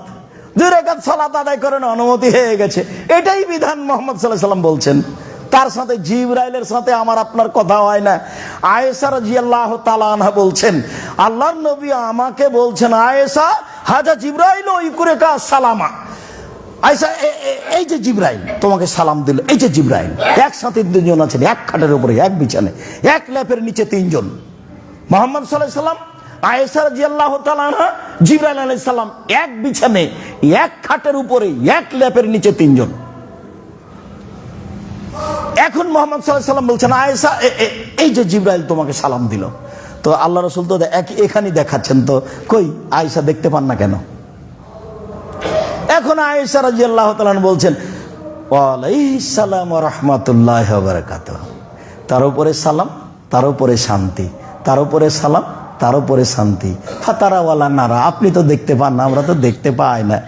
2 রাকাত সালাত আদায় করেন, অনুমতি হয়ে গেছে। এটাই বিধান। মুহাম্মদ সাল্লাল্লাহু আলাইহি সাল্লাম বলছেন, তার সাথে জিবরাইলের সাথে আমার আপনার কথা হয় না। আয়েশা রাদিয়াল্লাহু তাআলা আনহা বলছেন, আল্লাহর নবী আমাকে বলছেন, আয়েশা হাজা জিবরাইল ইকুরেকা সালামা। আয়েশা, এই যে জিবরাইল তোমাকে সালাম দিল, এই যে জিবরাইল। একসাথে 2 জন আছেন, এক খাটের উপরে, এক বিছানে, এক লেপের নিচে 3 জন। মুহাম্মদ সাল্লাল্লাহু আলাইহি সাল্লাম, আয়েশা রাদিয়াল্লাহু তাআলা আনহা, জিবরাইল আলাইহিস সালাম, এক বিছানে, এক খাটের উপরে, এক লেপের নিচে 3 জন। এখন মুহাম্মদ সাল্লাল্লাহু আলাইহি সাল্লাম বলছেন, আয়েশা এই যে জিবরাইল তোমাকে সালাম দিল। তো আল্লাহ রাসূল তো এখানেই দেখাচ্ছেন, তো কই আয়েশা দেখতে পান না কেন? এখন আয়েশা রাদিয়াল্লাহু তাআলা বলছেন, ওয়া আলাইহিস সালাম ওয়া রাহমাতুল্লাহি ওয়া বারাকাতুহু, তার উপরে সালাম, তার উপরে শান্তি, তার উপরে সালাম, তার উপরে শান্তি। ফাতারা ওয়ালা নারা, আপনি তো দেখতে পান না, আমরা তো দেখতে পাই না।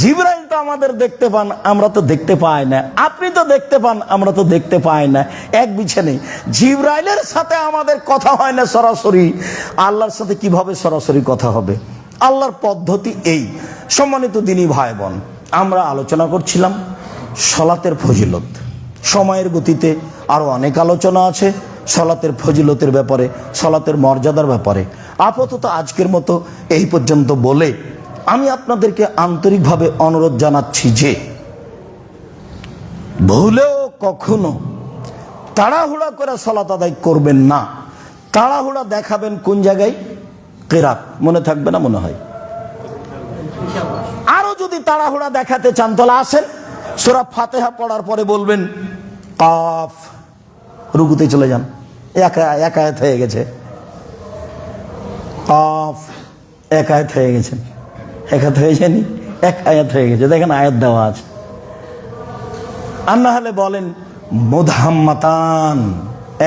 জিবরাইল তো আমাদের দেখতে পান, আমরা তো দেখতে পাই না। আপনি তো দেখতে পান, আমরা তো দেখতে পাই না। এক বিছানে জিবরাইলের সাথে আমাদের কথা হয় না সরাসরি, আল্লাহর সাথে কিভাবে সরাসরি কথা হবে? আল্লাহর পদ্ধতি এই। সম্মানিত দিনী ভাই বোন, আমরা আলোচনা করছিলাম সালাতের ফজিলত। সময়ের গতিতে আরো অনেক আলোচনা আছে সালাতের ফজিলতের ব্যাপারে, সালাতের মর্যাদার ব্যাপারে। আপাতত আজকের মতো এই পর্যন্ত বলে আমি আপনাদেরকে আন্তরিকভাবে অনুরোধ জানাচ্ছি যে ভুলেও কখনো তাড়াহুড়া করে সালাত আদায় করবেন না। তাড়াহুড়া দেখাবেন কোন জায়গায়? কিরাত। মনে থাকবে না মনে হয়? আরো যদি তাড়াহুড়া দেখাতে চান তাহলে আসেন, সূরা ফাতিহা পড়ার পরে বলবেন কাফ, রুকুতে চলে যান, এক আয়াত হয়ে গেছে। কাফ, এক আয়াত হয়ে গেছে। এক আয়াত হয়ে যায়নি, এক আয়াত হয়ে গেছে। দেখেন আয়াত দেওয়া আছে। আর না হলে বলেন মুদহাম্মাতান,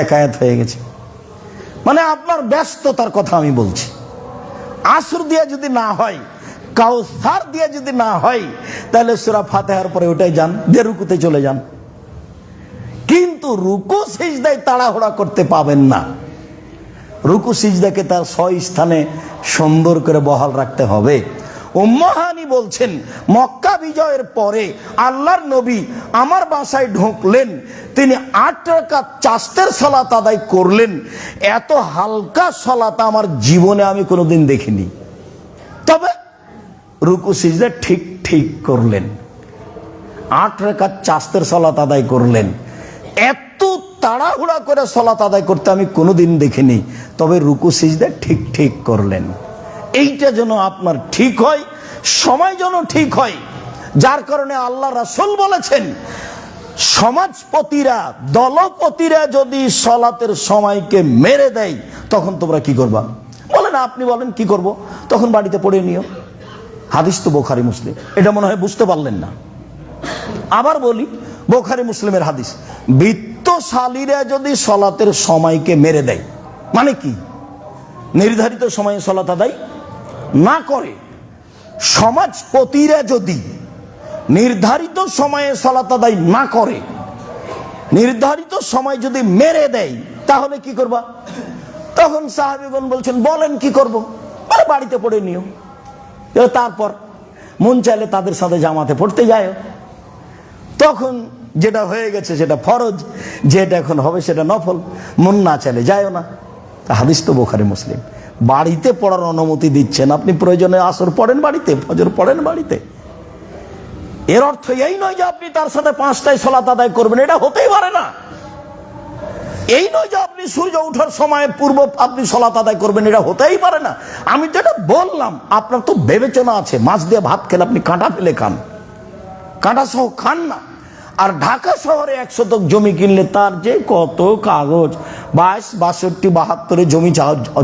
এক আয়াত হয়ে গেছে। মানে আপনার ব্যস্ততার কথা আমি বলছি। আসর দিয়ে যদি না হয়, কাউসার দিয়ে যদি না হয়, তাহলে সূরা ফাতিহার পরে ওটাই যান, দিয়ে রুকুতে চলে যান। কিন্তু রুকু সিজদায় তাড়াহুড়া করতে পাবেন না। রুকু সিজদাকে তার স্থানে সুন্দর করে বহাল রাখতে হবে। উম্মে হানি বলছেন, মক্কা বিজয়ের পরে আল্লাহর নবী আমার বাসায় ঢুকলেন, তিনি 8 রাকাত চাস্তের সালাত আদায় করলেন। এত হালকা সালাত আমার জীবনে আমি কোনোদিন দেখিনি। তবে রুকু সিজদা ঠিক ঠিক করলেন, 8 রাকাত চাস্তের সালাত আদায় করলেন। এত তাড়াহুড়া করে সালাত আদায় করতে আমি কোনোদিন দেখিনি। তবে রুকু সিজদা ঠিক ঠিক করলেন। এইটা যেন আপনার ঠিক হয়, সময় যেন ঠিক হয়। যার কারণে আল্লাহ রাসূল বলেছেন, সমাজপতিরা, দলপতিরা যদি সালাতের সময়কে মেরে দেয়, তখন তোমরা কি করবা? বলেন, আপনি বলেন কি করব? তখন বাড়িতে পড়ে নিও। হাদিস তো বুখারী মুসলিম, এটা মনে হয় বুঝতে পারলেন না। আবার বলি, বুখারী মুসলিমের হাদিস, বিত্তশালীরা যদি সালাতের সময়কে মেরে দেয়, মানে কি? নির্ধারিত সময়ে সালাত আদায় না করে, সমাজপতিরা যদি নির্ধারিত সময়ে সালাত আদায় না করে, নির্ধারিত সময় যদি মেরে দেয়, তাহলে কি করবা? তখন সাহাবীগণ বলছেন, বলেন কি করব? বলে বাড়িতে পড়ে নিও। তারপর মন চাইলে তাদের সাথে জামাতে পড়তে যায়। তখন যেটা হয়ে গেছে সেটা ফরজ, যেটা এখন হবে সেটা নফল। মন না চাইলে যায়ও না। হাদিস তো বুখারী মুসলিম। বাড়িতে পড়ার অনুমতি দিচ্ছেন, আপনি প্রয়োজনে আসর পড়েন বাড়িতে, ফজর পড়েন বাড়িতে। এর অর্থ এই নয় যে আপনি তার সাথে 5টায় সালাত আদায় করবেন, এটা হতেই পারে না। এই নয় যে আপনি সূর্য ওঠার সময় পূর্ব আপনি সালাত আদায় করবেন, এটা হতেই পারে না। আমি তো এটা বললাম, আপনার তো বিবেচনা আছে। মাছ দিয়ে ভাত খেলে আপনি কাঁটা ফেলে খান, কাঁটা সহ খান না। আর ঢাকা শহরে 1 শতক জমি কিনলে তার যে কত কাগজ, 22, 62, 72 জমি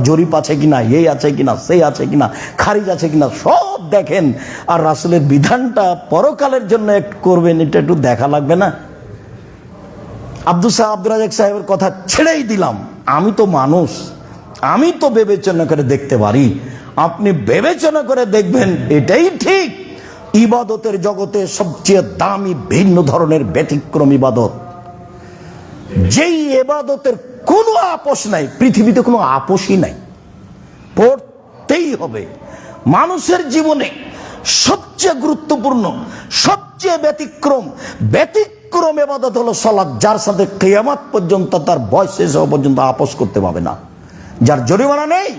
জরিপ আছে কিনা, এই আছে কিনা, সেই আছে কিনা, খারিজ আছে কিনা, সব দেখেন। আর রাসূলের বিধানটা পরকালের জন্য একটু করবেন, এটা একটু দেখা লাগবে না? আব্দুল রাজাক সাহেবের কথা ছেড়েই দিলাম। আমি তো মানুষ, আমি তো বিবেচনা করে দেখতে পারি। আপনি বিবেচনা করে দেখবেন, এটাই ঠিক। ইবাদতের জগতে সবচেয়ে দামি ভিন্ন ধরনের ব্যতিক্রম ইবাদত, যেই ইবাদতের কোনো আপোষ নাই, পৃথিবীতে কোনো আপোষই নাই, পড়তেই হবে। মানুষের জীবনে সবচেয়ে গুরুত্বপূর্ণ, সবচেয়ে ব্যতিক্রম ইবাদত হলো সালাত, যার সাথে কিয়ামত পর্যন্ত তার বয়স শেষ হওয়া পর্যন্ত আপোষ করতে পারবে না, যার জরিমানা নেই।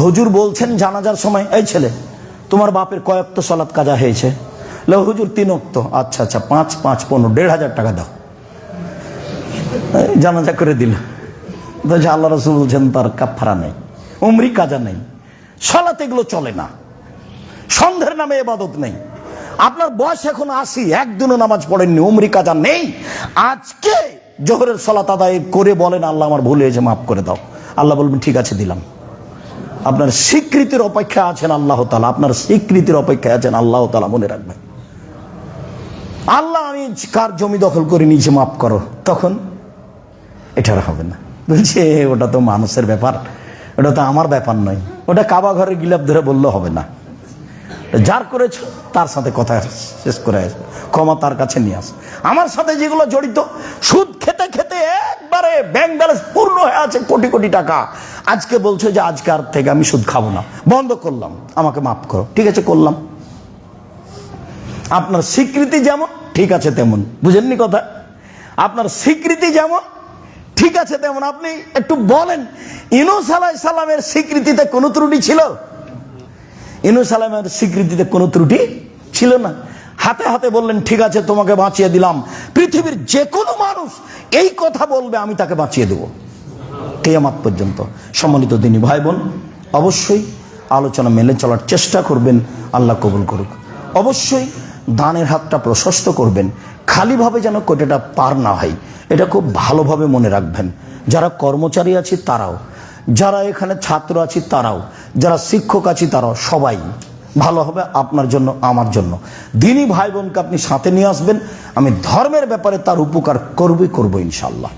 হুজুর বলছেন জানাজার সময়, এই ছেলে তোমার বাপের কয় ওয়াক্ত সালাত কাজা হয়েছে? হুজুর 3 ওয়াক্ত। আচ্ছা আচ্ছা, 5, 5, 15, 1,500 টাকা দাও। জানাজা করে দিল। আল্লাহ রাসূল বলছেন তার কাফারা নেই, উমরি কাজা নেই, সালাত এগুলো চলে না। সন্ধ্যের নামে ইবাদত নেই। আপনার বয়স এখন 80, একদিনও নামাজ পড়েননি, উমরি কাজা নেই। আজকে জোহরের সালাত আদায় করে বলেন আল্লাহ আমার ভুল হয়েছে, মাফ করে দাও। আল্লাহ বলবেন ঠিক আছে দিলাম। আপনার স্বীকৃতির অপেক্ষা আছেন আল্লাহ তাআলা, আপনার স্বীকৃতির অপেক্ষায় আছেন আল্লাহ তাআলা। মনে রাখবেন, আল্লাহ আমি কার জমি দখল করে নিয়েছি মাফ করো, তখন এটা হবে না। বলছে ওটা তো মানুষের ব্যাপার, ওটা তো আমার ব্যাপার নয়। ওটা কাবা ঘরে গিলাপ ধরে বললে হবে না। যার করেছ তার সাথে কথা শেষ করে আস, ক্ষমা তার কাছে নিয়ে আস। আমার সাথে যেগুলো জড়িত, সুদ খেতে খেতে একবারে ব্যাংক ব্যালেন্স পূর্ণ হয়ে আছে, কোটি কোটি টাকা, আজকে বলছো যে আজকার থেকে আমি সুদ খাবো না, বন্ধ করলাম, আমাকে মাফ করো। ঠিক আছে, করলাম। আপনার স্বীকৃতি যেমন ঠিক আছে তেমন, বুঝেননি কথা? আপনার স্বীকৃতি যেমন ঠিক আছে তেমন। আপনি একটু বলেন, ইউনূস আলাইহিস সালামের স্বীকৃতিতে কোনো ত্রুটি ছিল? ইউনূস আলাইহিস স্বীকৃতিতে কোনো ত্রুটি ছিল না। হাতে হাতে বললেন ঠিক আছে তোমাকে বাঁচিয়ে দিলাম। পৃথিবীর যে কোনো মানুষ এই কথা বলবে আমি তাকে বাঁচিয়ে দেব কিয়ামত পর্যন্ত। সম্মানিত দিনী ভাই বোন, অবশ্যই আলোচনা মেনে চলার চেষ্টা করবেন, আল্লাহ কবুল করুক। অবশ্যই দানের হাতটা প্রশস্ত করবেন, খালিভাবে যেন কোটাটা পার না হয়, এটা খুব ভালোভাবে মনে রাখবেন। যারা কর্মচারী আছি তারাও, যারা এখানে ছাত্র আছি তারাও, যারা শিক্ষক আছি তারাও, সবাই ভালো হবে আপনার জন্য, আমার জন্য। দিনী ভাই বোনকে আপনি সাথে নিয়ে আসবেন, আমি ধর্মের ব্যাপারে তার উপকার করবো ইনশাল্লাহ।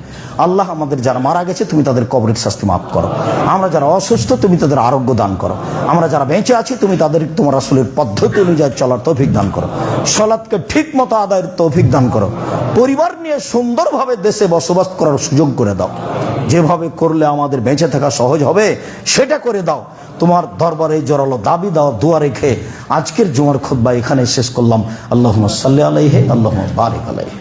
আল্লাহ আমাদের যারা মারা গেছে তুমি তাদের কবরের শাস্তি মাফ করো, আমরা যারা অসুস্থ তুমি তাদের আরোগ্য দান করো, আমরা যারা বেঁচে আছি তুমি তাদের তোমার রাসূলের পদ্ধতি অনুযায়ী চলার তৌফিক দান করো, সালাতকে ঠিক মতো আদায়ের তৌফিক দান করো, পরিবার নিয়ে সুন্দরভাবে দেশে বসবাস করার সুযোগ করে দাও। যেভাবে করলে আমাদের বেঁচে থাকা সহজ হবে সেটা করে দাও। তোমার দরবারে জোরালো দাবি দাও, দোয়া রেখে আজকের জুমার খুতবা এখানে শেষ করলাম। আল্লাহুম্মা সাল্লি আলাইহি, আল্লাহুম্মা বারিক আলাইহি।